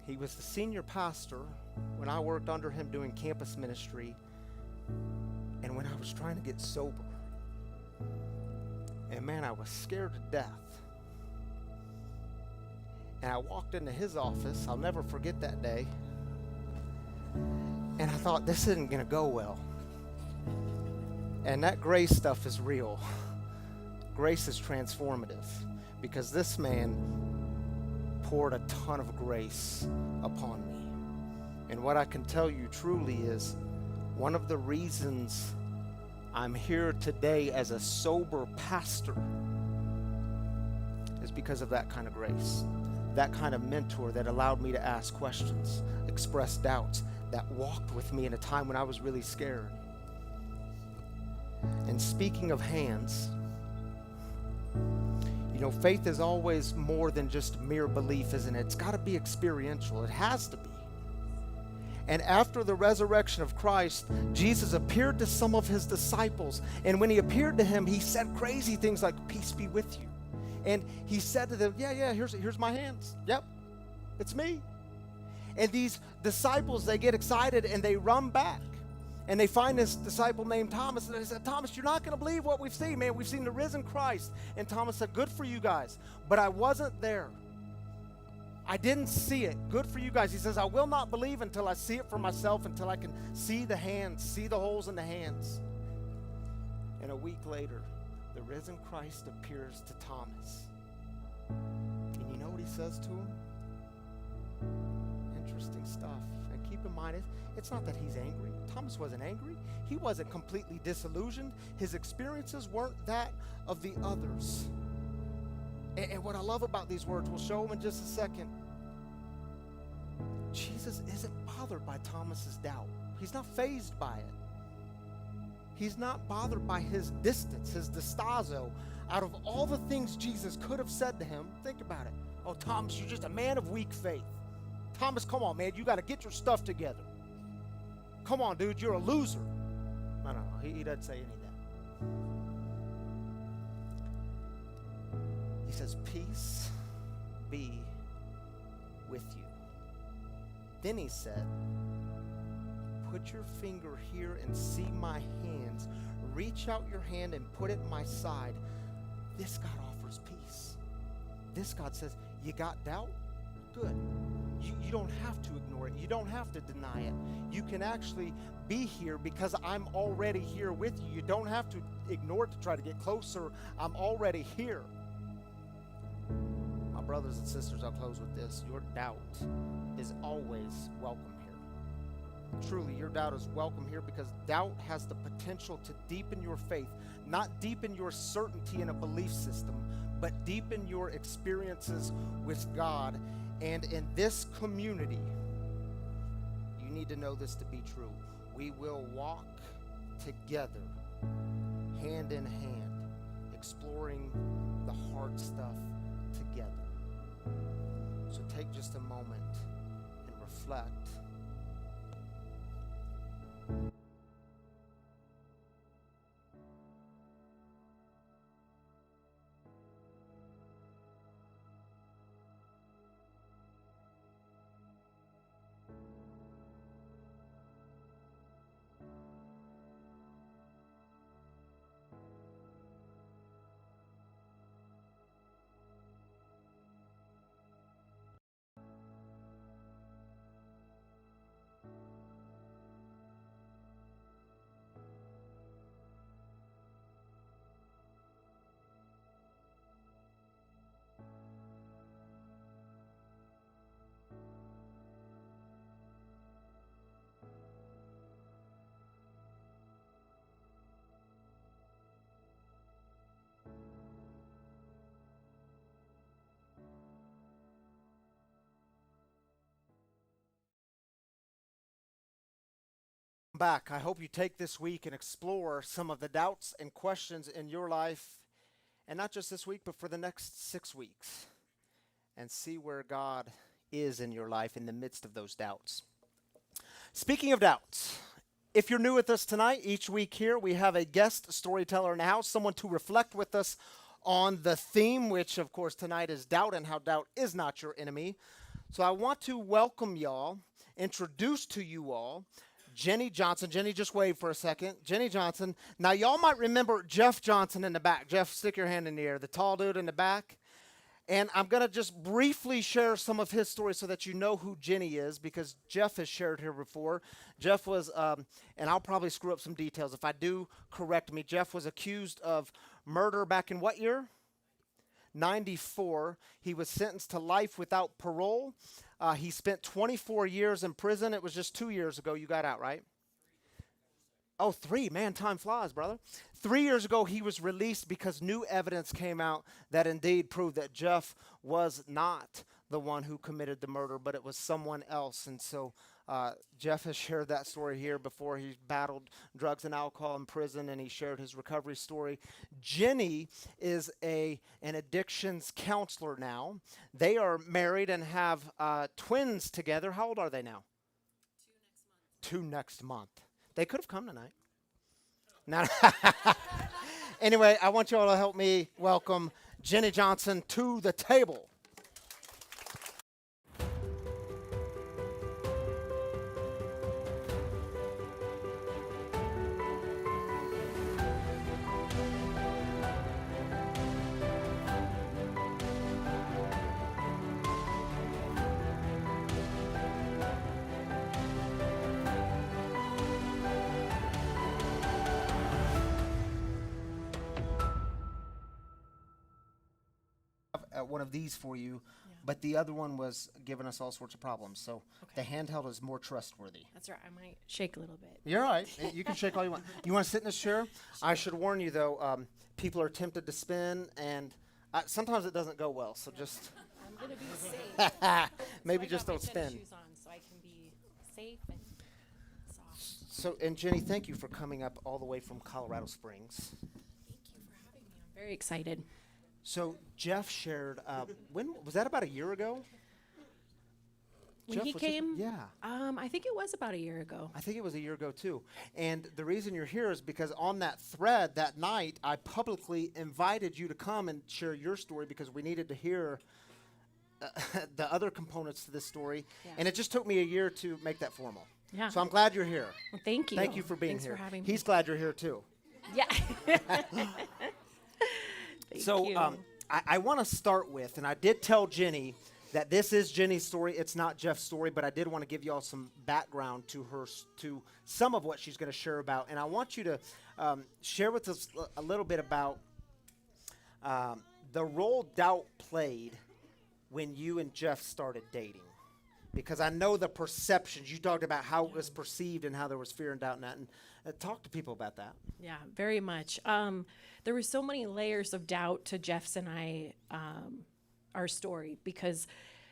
He was the senior pastor when I worked under him doing campus ministry and when I was trying to get sober. And man, I was scared to death. And I walked into his office, I'll never forget that day, and I thought, this isn't going to go well. And that grace stuff is real. Grace is transformative because this man poured a ton of grace upon me. And what I can tell you truly is one of the reasons I'm here today as a sober pastor is because of that kind of grace, that kind of mentor that allowed me to ask questions, express doubts, that walked with me in a time when I was really scared. And speaking of hands, you know, faith is always more than just mere belief, isn't it? It's got to be experiential. It has to be. And after the resurrection of Christ, Jesus appeared to some of his disciples. And when he appeared to him, he said crazy things like, peace be with you. And he said to them, yeah, here's my hands. Yep, it's me. And these disciples, they get excited and they run back. And they find this disciple named Thomas, and they said, Thomas, you're not going to believe what we've seen, man. We've seen the risen Christ. And Thomas said, good for you guys, but I wasn't there. I didn't see it. Good for you guys. He says, I will not believe until I see it for myself, until I can see the hands, see the holes in the hands. And And a week later, the risen Christ appears to Thomas. And you know what he says to him? Interesting stuff. And keep in mind, it's not that he's angry. Thomas wasn't angry. He wasn't completely disillusioned. His experiences weren't that of the others. And what I love about these words, we'll show them in just a second. Jesus isn't bothered by Thomas's doubt. He's not fazed by it. He's not bothered by his distance, his distazo. Out of all the things Jesus could have said to him, think about it. Oh, Thomas, you're just a man of weak faith. Thomas, come on, man. You got to get your stuff together. Come on, dude. You're a loser. No. He doesn't say any of that. He says, peace be with you. Then he said, put your finger here and see my hands. Reach out your hand and put it in my side. This God offers peace. This God says, you got doubt? Good. You don't have to ignore it. You don't have to deny it. You can actually be here because I'm already here with you. You don't have to ignore it to try to get closer. I'm already here. My brothers and sisters, I'll close with this. Your doubt is always welcome here. Truly, your doubt is welcome here because doubt has the potential to deepen your faith, not deepen your certainty in a belief system, but deepen your experiences with God. And in this community, you need to know this to be true. We will walk together, hand in hand, exploring the hard stuff together. So take just a moment and reflect. Back. I hope you take this week and explore some of the doubts and questions in your life, and not just this week, but for the next 6 weeks, and see where God is in your life in the midst of those doubts. Speaking of doubts, if you're new with us tonight, each week here we have a guest storyteller in the house, someone to reflect with us on the theme, which of course tonight is doubt and how doubt is not your enemy. So I want to welcome y'all, introduce to you all Jenny Johnson. Jenny, just wave for a second. Jenny Johnson. Now, y'all might remember Jeff Johnson in the back. Jeff, stick your hand in the air. The tall dude in the back. And I'm going to just briefly share some of his story so that you know who Jenny is, because Jeff has shared here before. Jeff was, and I'll probably screw up some details. If I do, correct me. Jeff was accused of murder back in what year? 94. He was sentenced to life without parole. He spent 24 years in prison. It was just 2 years ago you got out, right? Oh, 3. Man, time flies, brother. 3 years ago, he was released because new evidence came out that indeed proved that Jeff was not the one who committed the murder, but it was someone else. And so Jeff has shared that story here before. He battled drugs and alcohol in prison, and he shared his recovery story. Jenny is an addictions counselor now. They are married and have twins together. How old are they now? 2 next month. They could have come tonight. Now, anyway, I want you all to help me welcome Jenny Johnson to the table. one of these for you, but the other one was giving us all sorts of problems. So the handheld is more trustworthy. That's right. I might shake a little bit. You're all right. You can shake all you want. You want to sit in this chair? I should warn you, though, people are tempted to spin, and sometimes it doesn't go well. So just I'm going to be safe. maybe just don't spin. Shoes on so I can be safe and soft. So, and Jenny, thank you for coming up all the way from Colorado Springs. Thank you for having me. I'm very excited. So Jeff shared, when was that, about a year ago? When Jeff, he was it- came, yeah. I think it was about a year ago. I think it was a year ago too. And the reason you're here is because on that thread that night, I publicly invited you to come and share your story because we needed to hear the other components to this story. Yeah. And it just took me a year to make that formal. Yeah. So I'm glad you're here. Well, thank you. Thank you for being Thanks here. for having He's me. glad you're here too. Yeah. Thank So you. I want to start with, and I did tell Jenny that this is Jenny's story. It's not Jeff's story, but I did want to give you all some background to her, to some of what she's going to share about. And I want you to share with us a little bit about the role doubt played when you and Jeff started dating. Because I know the perceptions. You talked about how it was perceived and how there was fear and doubt in that. And talk to people about that. Yeah, very much. There were so many layers of doubt to Jeff's and our story because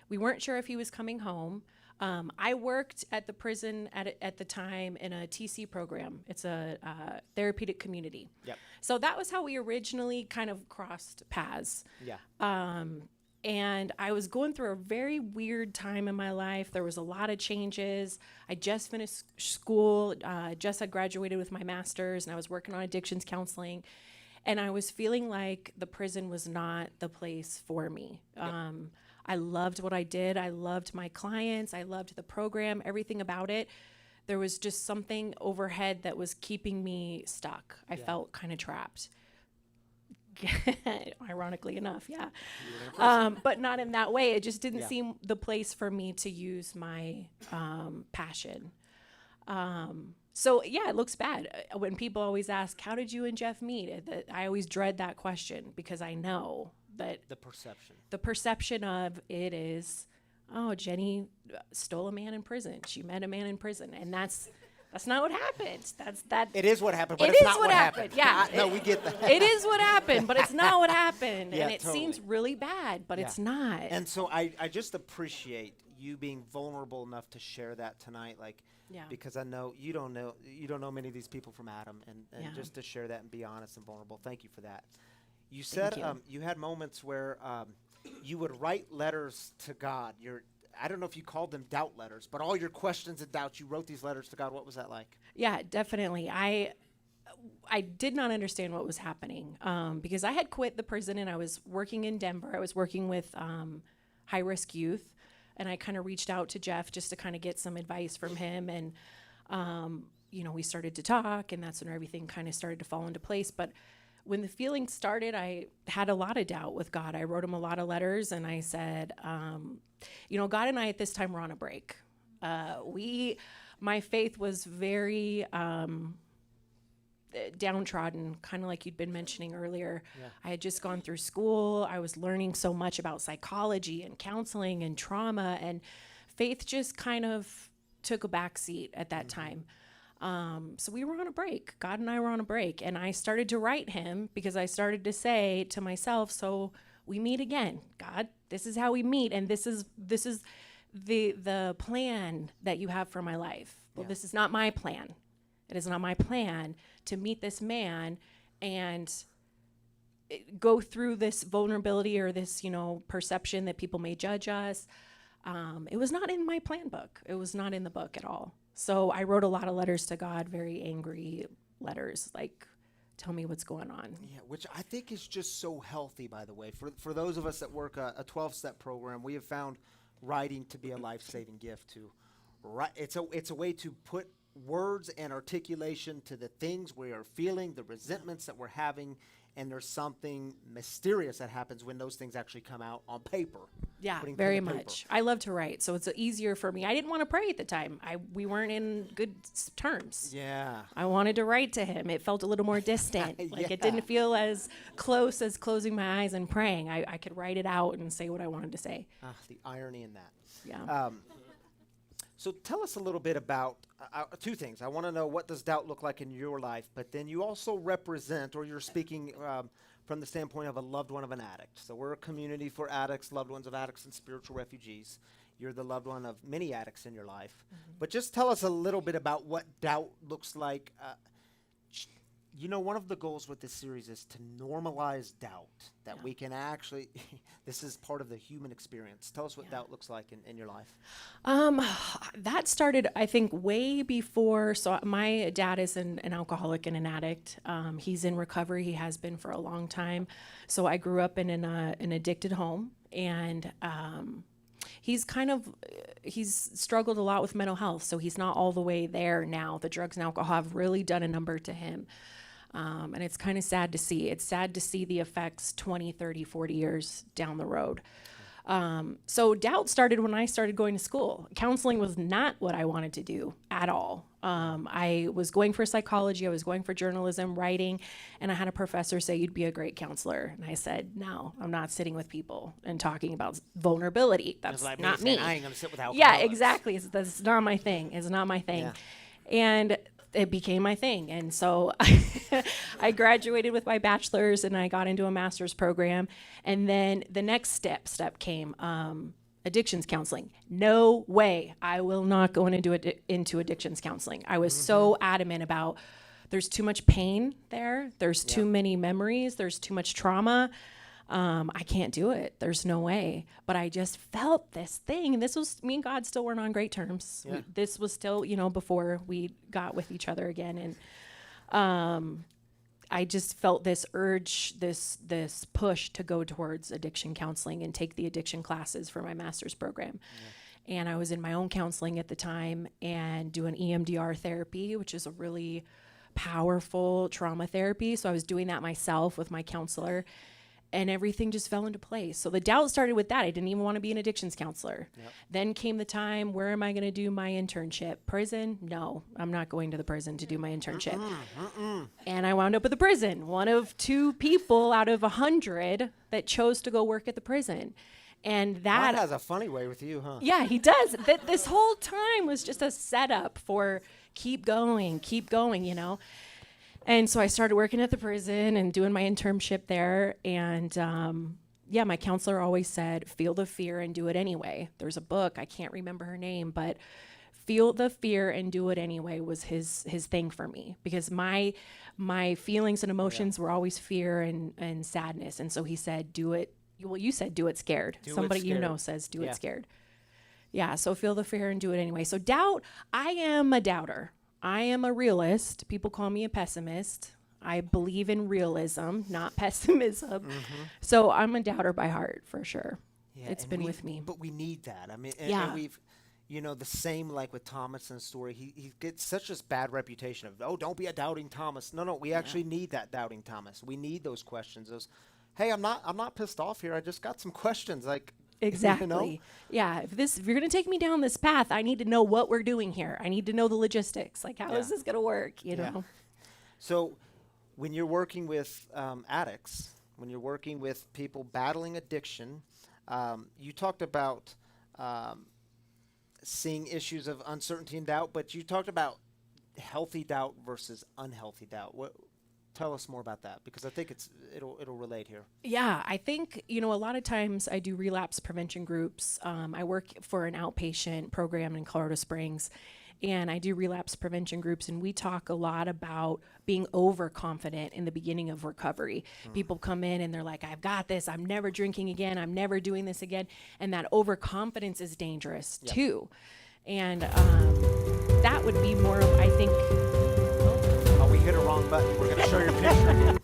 we weren't sure if he was coming home. I worked at the prison at the time in a TC program. It's a therapeutic community. Yep. So that was how we originally kind of crossed paths. Yeah. And I was going through a very weird time in my life. There was a lot of changes. I just finished school, just had graduated with my master's, and I was working on addictions counseling. And I was feeling like the prison was not the place for me. I loved what I did. I loved my clients. I loved the program, everything about it. There was just something overhead that was keeping me stuck. I felt kind of trapped. Ironically enough, yeah. But not in that way. It just didn't seem the place for me to use my passion. So yeah, it looks bad. When people always ask, how did you and Jeff meet? I always dread that question because I know that The perception. the perception of it is, oh, Jenny stole a man in prison. She met a man in prison. And that's not what happened. It is what happened, but It it's is not what what happened, yeah. No, we get that. it is what happened, but it's not what happened. Yeah, And it totally. seems really bad, but it's not. And so I just appreciate you being vulnerable enough to share that tonight, Yeah. because I know you don't know many of these people from Adam, and Yeah. just to share that and be honest and vulnerable. Thank you for that. You said you. you had moments where you would write letters to God. I don't know if you called them doubt letters, but all your questions and doubts, you wrote these letters to God. What was that like? Yeah, definitely. I did not understand what was happening because I had quit the prison and I was working in Denver. I was working with high-risk youth, and I kind of reached out to Jeff just to kind of get some advice from him. And, we started to talk, and that's when everything kind of started to fall into place. But when the feeling started, I had a lot of doubt with God. I wrote him a lot of letters, and I said, God and I at this time were on a break. My faith was very downtrodden, kind of like you'd been mentioning earlier. Yeah. I had just gone through school. I was learning so much about psychology and counseling and trauma, and faith just kind of took a back seat at that time. So we were on a break. God and I were on a break, and I started to write him because I started to say to myself, so we meet again. God, this is how we meet, and this is the plan that you have for my life. Well, this is not my plan. It is not my plan to meet this man and go through this vulnerability or this, perception that people may judge us. It was not in my plan book. It was not in the book at all. So I wrote a lot of letters to God, very angry letters, like, tell me what's going on. Yeah, which I think is just so healthy, by the way. For those of us that work a 12-step program, we have found writing to be a life-saving gift. It's a way to put words and articulation to the things we are feeling, the resentments that we're having, and there's something mysterious that happens when those things actually come out on paper. Yeah, Putting pen very to paper. much. I love to write, so it's easier for me. I didn't want to pray at the time. We weren't in good terms. Yeah. I wanted to write to him. It felt a little more distant. Like it Yeah. didn't feel as close as closing my eyes and praying. I could write it out and say what I wanted to say. The irony in that. Yeah. So tell us a little bit about two things. I want to know, what does doubt look like in your life? But then you also represent, or you're speaking from the standpoint of a loved one of an addict. So we're a community for addicts, loved ones of addicts, and spiritual refugees. You're the loved one of many addicts in your life. But just tell us a little bit about what doubt looks like. You know, one of the goals with this series is to normalize doubt, that we can actually, this is part of the human experience. Tell us what doubt looks like in your life. That started, I think, way before. So my dad is an alcoholic and an addict. He's in recovery. He has been for a long time. So I grew up in an addicted home, and he's struggled a lot with mental health. So he's not all the way there now. The drugs and alcohol have really done a number to him. And it's kind of sad to see. It's sad to see the effects 20, 30, 40 years down the road. So doubt started when I started going to school. Counseling was not what I wanted to do at all. I was going for psychology, I was going for journalism, writing, and I had a professor say, "You'd be a great counselor." And I said, "No, I'm not sitting with people and talking about vulnerability. That's Like not saying, me." I ain't going to sit with alcoholics. Yeah, exactly. That's not my thing. It's not my thing. Yeah. And it became my thing. And so I graduated with my bachelor's and I got into a master's program. And then the next step came addictions counseling. No way. I will not go into addictions counseling. I was so adamant about there's too much pain there. There's too many memories. There's too much trauma. I can't do it. There's no way. But I just felt this thing. And this was, me and God still weren't on great terms. Yeah. This was still, before we got with each other again. And I just felt this urge, this push to go towards addiction counseling and take the addiction classes for my master's program. Yeah. And I was in my own counseling at the time and doing EMDR therapy, which is a really powerful trauma therapy. So I was doing that myself with my counselor. And everything just fell into place. So the doubt started with that. I didn't even want to be an addictions counselor. Yep. Then came the time, where am I going to do my internship? Prison? No, I'm not going to the prison to do my internship. And I wound up at the prison, one of 2 people out of 100 that chose to go work at the prison. And that God has a funny way with you, huh? Yeah, he does. This whole time was just a setup for keep going, And so I started working at the prison and doing my internship there. And my counselor always said, feel the fear and do it anyway. There's a book, I can't remember her name, but feel the fear and do it anyway was his thing for me, because my feelings and emotions were always fear and sadness. And so he said, do it. Well, you said do it scared. Somebody scared. Says do it scared. Yeah, so feel the fear and do it anyway. So doubt, I am a doubter. I am a realist. People call me a pessimist. I believe in realism, not pessimism. So I'm a doubter by heart, for sure. Yeah, It's and been with me. But we need that. I mean, Yeah. and we've, the same like with Thomas's story. He gets such a bad reputation of, don't be a doubting Thomas. No, we actually need that doubting Thomas. We need those questions. Those, hey, I'm not pissed off here. I just got some questions. Like, Exactly. Yeah. If you're going to take me down this path, I need to know what we're doing here. I need to know the logistics. Like, how is this going to work? You know? So when you're working with addicts, when you're working with people battling addiction, you talked about seeing issues of uncertainty and doubt, but you talked about healthy doubt versus unhealthy doubt. Tell us more about that, because I think it'll relate here. Yeah, I think, a lot of times I do relapse prevention groups. I work for an outpatient program in Colorado Springs, and I do relapse prevention groups, and we talk a lot about being overconfident in the beginning of recovery. People come in and they're like, I've got this, I'm never drinking again, I'm never doing this again, and that overconfidence is dangerous too. And that would be more of, I think... We hit a wrong button. We're going to show your picture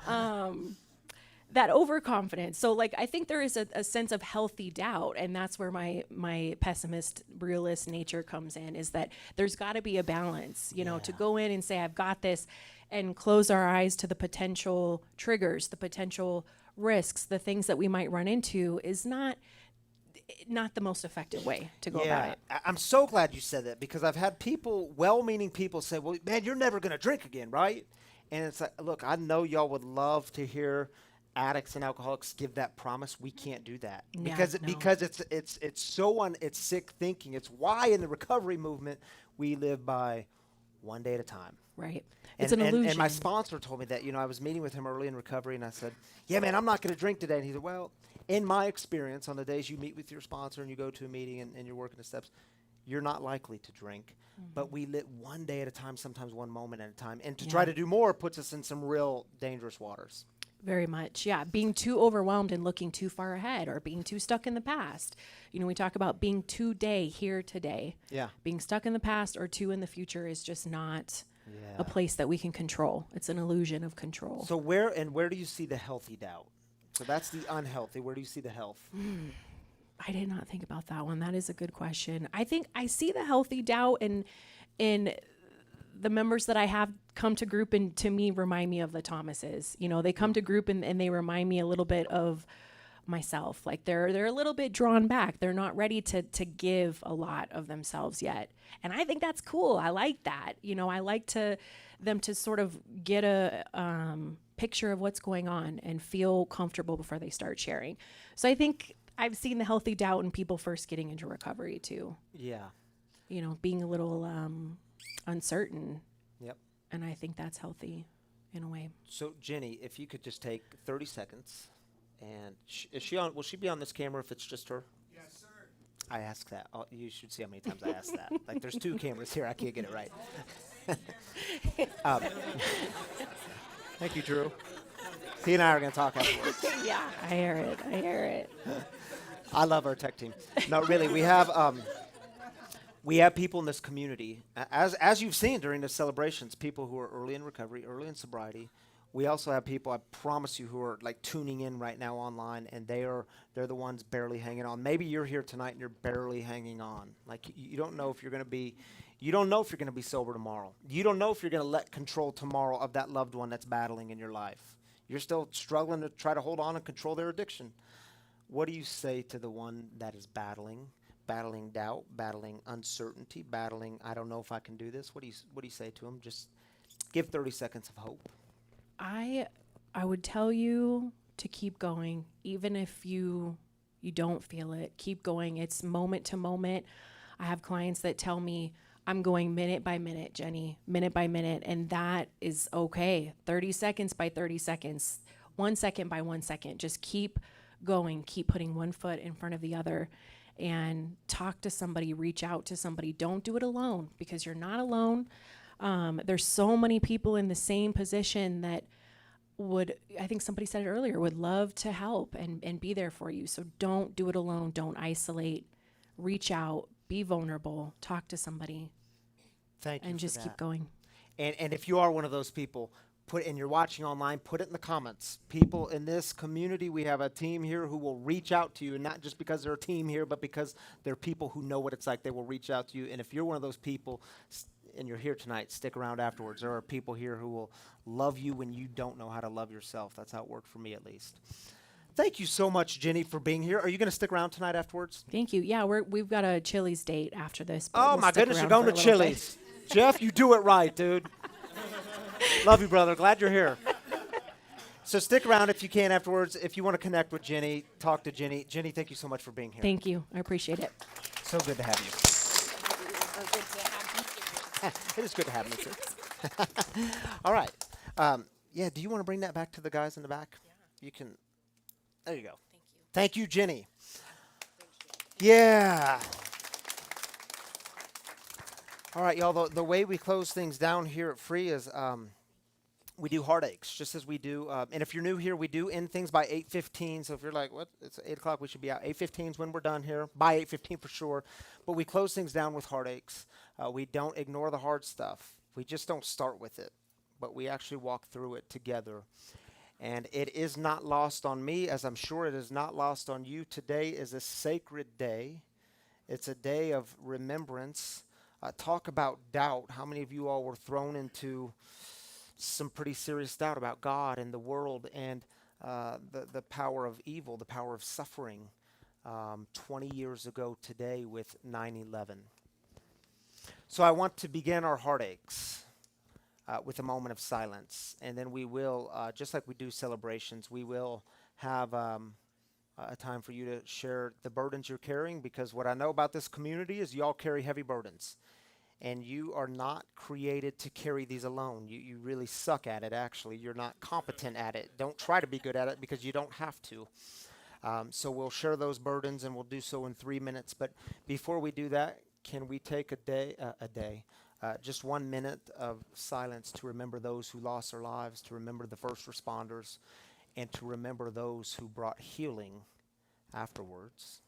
again. That overconfidence. So I think there is a sense of healthy doubt, and that's where my pessimist, realist nature comes in, is that there's got to be a balance, to go in and say, I've got this. and close our eyes to the potential triggers, the potential risks, the things that we might run into is not the most effective way to go about it. I'm so glad you said that because I've had people, well-meaning people, say, "Well, man, you're never going to drink again, right?" And it's like, look, I know y'all would love to hear addicts and alcoholics give that promise. We can't do that Yeah, because no. it's so it's sick thinking. It's why in the recovery movement we live by one day at a time. Right. It's an illusion. And my sponsor told me that. I was meeting with him early in recovery, and I said, "Yeah, man, I'm not going to drink today." And he said, "Well, in my experience, on the days you meet with your sponsor and you go to a meeting and you're working the steps, you're not likely to drink. But we live one day at a time, sometimes one moment at a time. And to try Yeah. to do more puts us in some real dangerous waters." Very much. Yeah. Being too overwhelmed and looking too far ahead or being too stuck in the past. We talk about being today, here today. Yeah. Being stuck in the past or too in the future is just not Yeah. a place that we can control. It's an illusion of control. So where do you see the healthy doubt? So that's the unhealthy. Where do you see the health? I did not think about that one. That is a good question. I think I see the healthy doubt in the members that I have come to group and to me remind me of the Thomases. They come to group and they remind me a little bit of myself. Like they're a little bit drawn back. They're not ready to give a lot of themselves yet. And I think that's cool. I like that. I like them to sort of get a picture of what's going on and feel comfortable before they start sharing. So I think I've seen the healthy doubt in people first getting into recovery too. Yeah. Being a little uncertain. Yep. And I think that's healthy in a way. So Jenny, if you could just take 30 seconds, and is she on? Will she be on this camera if it's just her? Yes, sir. I asked that. You should see how many times I asked that. Like, there's 2 cameras here. I can't get it right. Thank you, Drew. He and I are going to talk afterwards. Yeah, I hear it. I love our tech team. No, really, we have people in this community, as you've seen during the celebrations, people who are early in recovery, early in sobriety. We also have people, I promise you, who are like tuning in right now online, and they're the ones barely hanging on. Maybe you're here tonight and you're barely hanging on. Like you don't know if you're going to be sober tomorrow. You don't know if you're going to let control tomorrow of that loved one that's battling in your life. You're still struggling to try to hold on and control their addiction. What do you say to the one that is battling doubt, battling uncertainty, battling, I don't know if I can do this? What do you say to them? Just give 30 seconds of hope. I would tell you to keep going, even if you don't feel it. Keep going. It's moment to moment. I have clients that tell me, I'm going minute by minute, Jenny, minute by minute, and that is okay. 30 seconds by 30 seconds, 1 second by 1 second. Just keep going. Keep putting one foot in front of the other, and talk to somebody. Reach out to somebody. Don't do it alone, because you're not alone. There's so many people in the same position that I think somebody said it earlier, would love to help and be there for you. So don't do it alone. Don't isolate. Reach out. Be vulnerable. Talk to somebody. Thank you. And for just that. keep going. And if you are one of those people, and you're watching online, put it in the comments. People in this community, we have a team here who will reach out to you, and not just because they're a team here, but because they're people who know what it's like. They will reach out to you. And if you're one of those people, and you're here tonight, stick around afterwards. There are people here who will love you when you don't know how to love yourself. That's how it worked for me, at least. Thank you so much, Jenny, for being here. Are you going to stick around tonight afterwards? Thank you. Yeah, we've got a Chili's date after this. but Oh, we'll my stick goodness, you're around going for to a little bit. Chili's. Jeff, you do it right, dude. Love you, brother. Glad you're here. So stick around if you can afterwards. If you want to connect with Jenny, talk to Jenny. Jenny, thank you so much for being here. Thank you. I appreciate it. So good to have you. It is good to have you, too. All right. Yeah, do you want to bring that back to the guys in the back? Yeah. You can. There you go. Thank you, Jenny. Yeah. All right, y'all, the way we close things down here at Free is we do heartaches, just as we do. And if you're new here, we do end things by 8:15. So if you're like, what? It's 8 o'clock, we should be out. 8:15 is when we're done here, by 8:15 for sure. But we close things down with heartaches. We don't ignore the hard stuff. We just don't start with it, but we actually walk through it together. And it is not lost on me, as I'm sure it is not lost on you. Today is a sacred day. It's a day of remembrance. Talk about doubt. How many of you all were thrown into some pretty serious doubt about God and the world and the power of evil, the power of suffering 20 years ago today with 9/11. So I want to begin our heartaches with a moment of silence. And then we will, just like we do celebrations, we will have a time for you to share the burdens you're carrying, because what I know about this community is you all carry heavy burdens. And you are not created to carry these alone. You really suck at it, actually. You're not competent at it. Don't try to be good at it because you don't have to. So we'll share those burdens, and we'll do so in 3 minutes. But before we do that, can we take just 1 minute of silence to remember those who lost their lives, to remember the first responders, and to remember those who brought healing afterwards.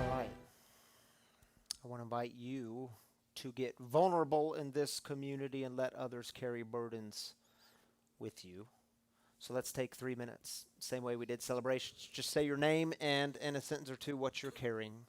All right. I want to invite you to get vulnerable in this community and let others carry burdens with you. So let's take 3 minutes, same way we did celebrations. Just say your name and in a sentence or two what you're carrying.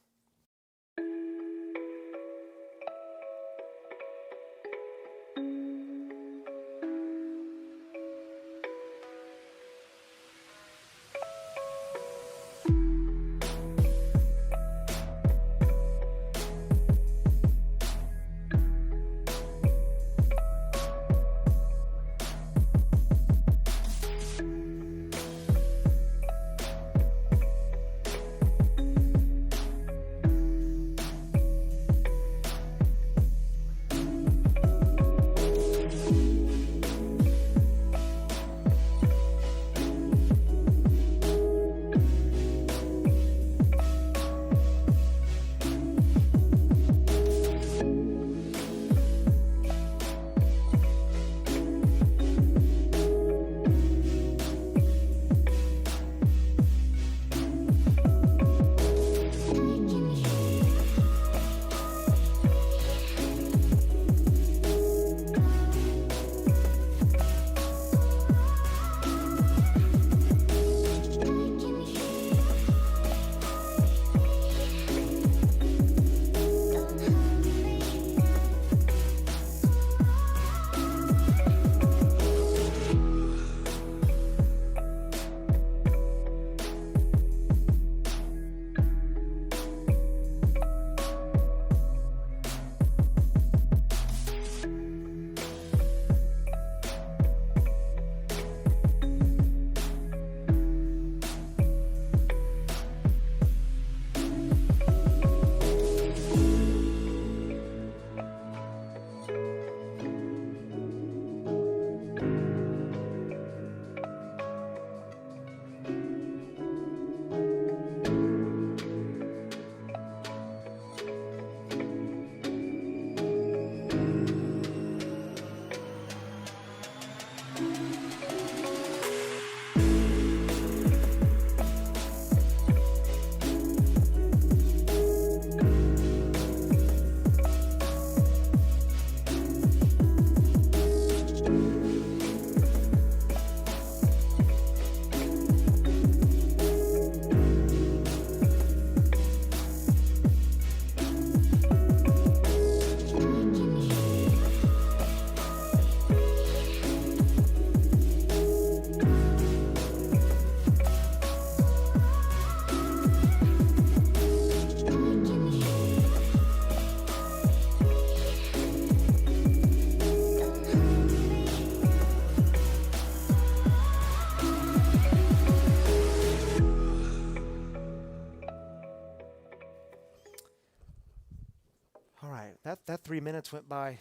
All right, that 3 minutes went by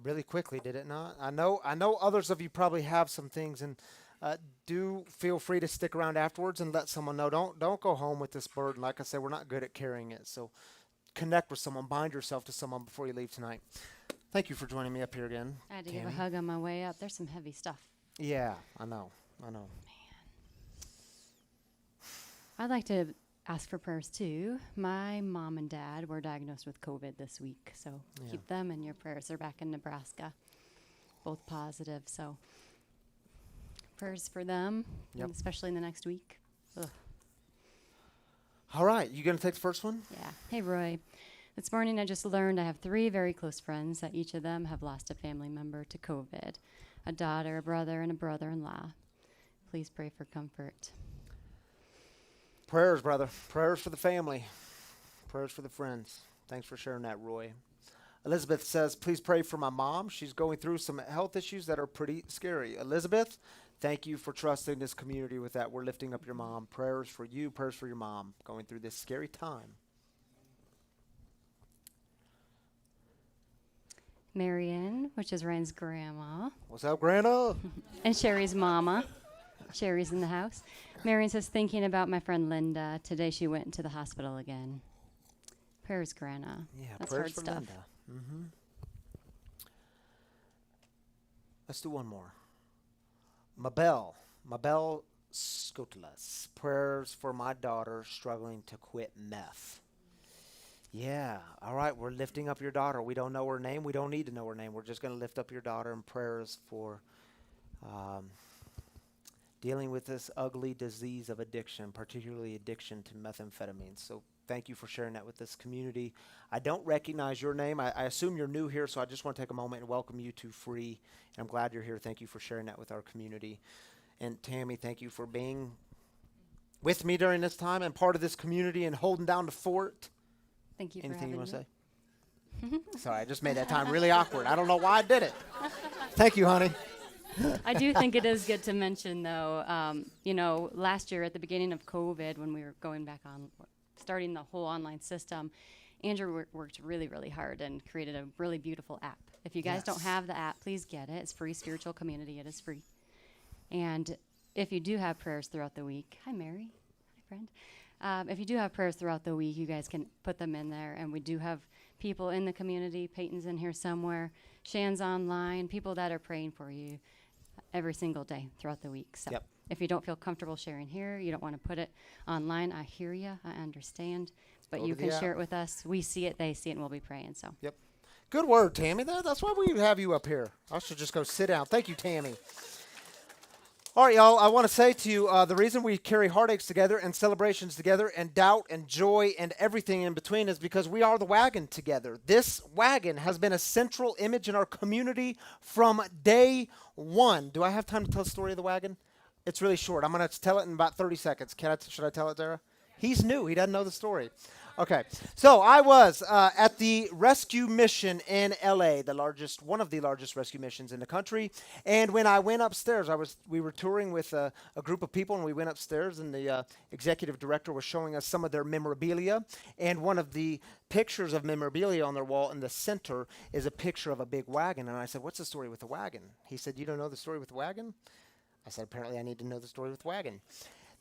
really quickly, did it not? I know others of you probably have some things, and do feel free to stick around afterwards and let someone know. Don't go home with this burden. Like I said, we're not good at carrying it. So connect with someone, bind yourself to someone before you leave tonight. Thank you for joining me up here again. I had to give a Tammy. hug on my way up. There's some heavy stuff. Yeah, I know. I'd like to ask for prayers too. My mom and dad were diagnosed with COVID this week, so Yeah. keep them in your prayers. They're back in Nebraska, both positive. So prayers for them, Yep. and especially in the next week. Ugh. All right, you gonna take the first one? Yeah. Hey, Roy. This morning I just learned I have 3 very close friends that each of them have lost a family member to COVID, a daughter, a brother, and a brother-in-law. Please pray for comfort. Prayers, brother. Prayers for the family. Prayers for the friends. Thanks for sharing that, Roy. Elizabeth says, please pray for my mom. She's going through some health issues that are pretty scary. Elizabeth, thank you for trusting this community with that. We're lifting up your mom. Prayers for you, prayers for your mom going through this scary time. Marion, which is Ryan's grandma, What's up, Grandma? and Sherry's mama. Sherry's in the house. Marion says, thinking about my friend Linda. Today she went into the hospital again. Prayers, Grandma. Yeah, That's prayers hard for stuff. Linda. Mm-hmm. Let's do one more. Mabel Skotelas. Prayers for my daughter struggling to quit meth. Yeah, all right, we're lifting up your daughter. We don't know her name. We don't need to know her name. We're just going to lift up your daughter in prayers for dealing with this ugly disease of addiction, particularly addiction to methamphetamine. So thank you for sharing that with this community. I don't recognize your name. I assume you're new here, so I just want to take a moment and welcome you to Free. And I'm glad you're here. Thank you for sharing that with our community. And Tammy, thank you for being with me during this time and part of this community and holding down the fort. Thank you Anything you for having want me. to say? Sorry, I just made that time really awkward. I don't know why I did it. Thank you, honey. I do think it is good to mention, though, last year at the beginning of COVID, when we were going back on, starting the whole online system, Andrew worked really, really hard and created a really beautiful app. If you guys don't Yes. have the app, please get it. It's free, Spiritual Community. It is free. And if you do have prayers throughout the week, hi, Mary. Hi, friend. If you do have prayers throughout the week, you guys can put them in there. And we do have people in the community. Peyton's in here somewhere. Shan's online. People that are praying for you every single day throughout the week. So Yep. if you don't feel comfortable sharing here, you don't want to put it online, I hear you. I understand. But Go you to the can share app. it with us. We see it, they see it, and we'll be praying. So Yep. Good word, Tammy. That's why we have you up here. I should just go sit down. Thank you, Tammy. All right, y'all, I want to say to you, the reason we carry heartaches together and celebrations together and doubt and joy and everything in between is because we are the wagon together. This wagon has been a central image in our community from day one. Do I have time to tell the story of the wagon? It's really short. I'm going to tell it in about 30 seconds. Should I tell it, Dara? He's new. He doesn't know the story. Okay. So I was at the rescue mission in LA, one of the largest rescue missions in the country. And when I went upstairs, we were touring with a group of people, and we went upstairs, and the executive director was showing us some of their memorabilia. And one of the pictures of memorabilia on their wall in the center is a picture of a big wagon. And I said, "What's the story with the wagon?" He said, "You don't know the story with the wagon?" I said, "Apparently I need to know the story with the wagon."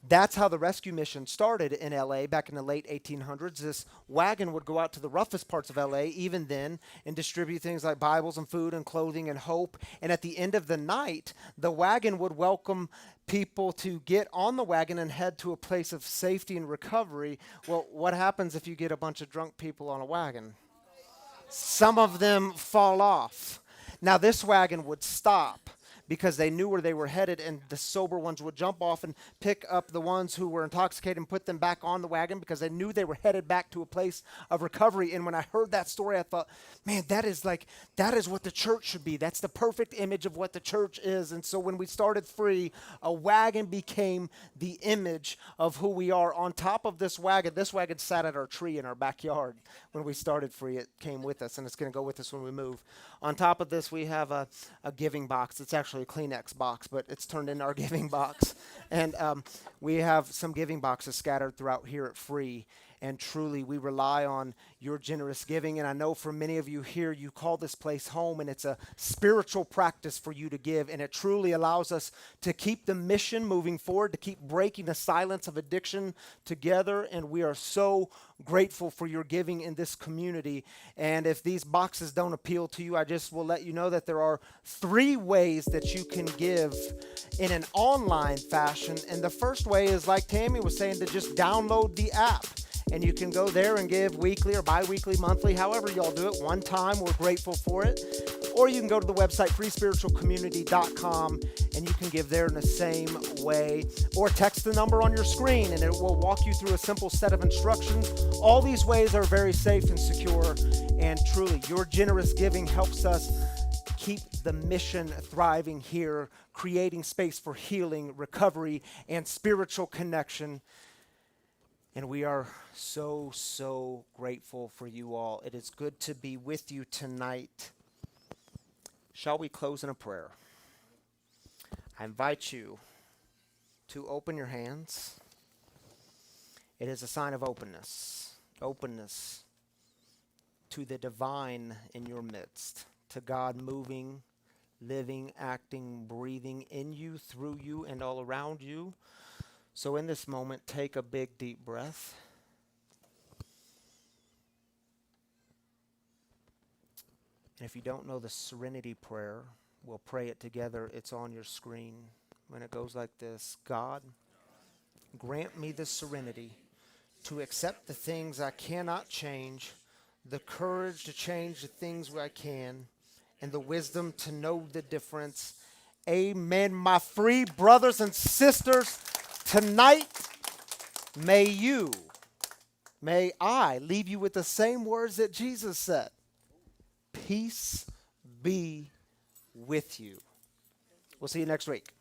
That's how the rescue mission started in LA back in the late 1800s. This wagon would go out to the roughest parts of LA, even then, and distribute things like Bibles and food and clothing and hope. And at the end of the night, the wagon would welcome people to get on the wagon and head to a place of safety and recovery. Well, what happens if you get a bunch of drunk people on a wagon? Some of them fall off. Now, this wagon would stop because they knew where they were headed, and the sober ones would jump off and pick up the ones who were intoxicated and put them back on the wagon because they knew they were headed back to a place of recovery. And when I heard that story, I thought, man, that is what the church should be. That's the perfect image of what the church is. And so when we started Free, a wagon became the image of who we are. On top of this wagon sat at our tree in our backyard. When we started Free, it came with us, and it's going to go with us when we move. On top of this, we have a giving box. It's actually a Kleenex box, but it's turned into our giving box. And we have some giving boxes scattered throughout here at Free. And truly, we rely on your generous giving. And I know for many of you here, you call this place home, and it's a spiritual practice for you to give. And it truly allows us to keep the mission moving forward, to keep breaking the silence of addiction together. And we are so grateful for your giving in this community. And if these boxes don't appeal to you, I just will let you know that there are 3 ways that you can give in an online fashion. And the first way is, like Tammy was saying, to just download the app. And you can go there and give weekly or bi-weekly, monthly, however y'all do it. One time, we're grateful for it. Or you can go to the website, freespiritualcommunity.com, and you can give there in the same way. Or text the number on your screen, and it will walk you through a simple set of instructions. All these ways are very safe and secure. And truly, your generous giving helps us keep the mission thriving here, creating space for healing, recovery, and spiritual connection. And we are so, so grateful for you all. It is good to be with you tonight. Shall we close in a prayer? I invite you to open your hands. It is a sign of openness to the divine in your midst, to God moving, living, acting, breathing in you, through you, and all around you. So in this moment, take a big, deep breath. And if you don't know the Serenity Prayer, we'll pray it together. It's on your screen. When it goes like this: God, grant me the serenity to accept the things I cannot change, the courage to change the things I can, and the wisdom to know the difference. Amen. My free brothers and sisters, tonight, may I leave you with the same words that Jesus said. Peace be with you. We'll see you next week.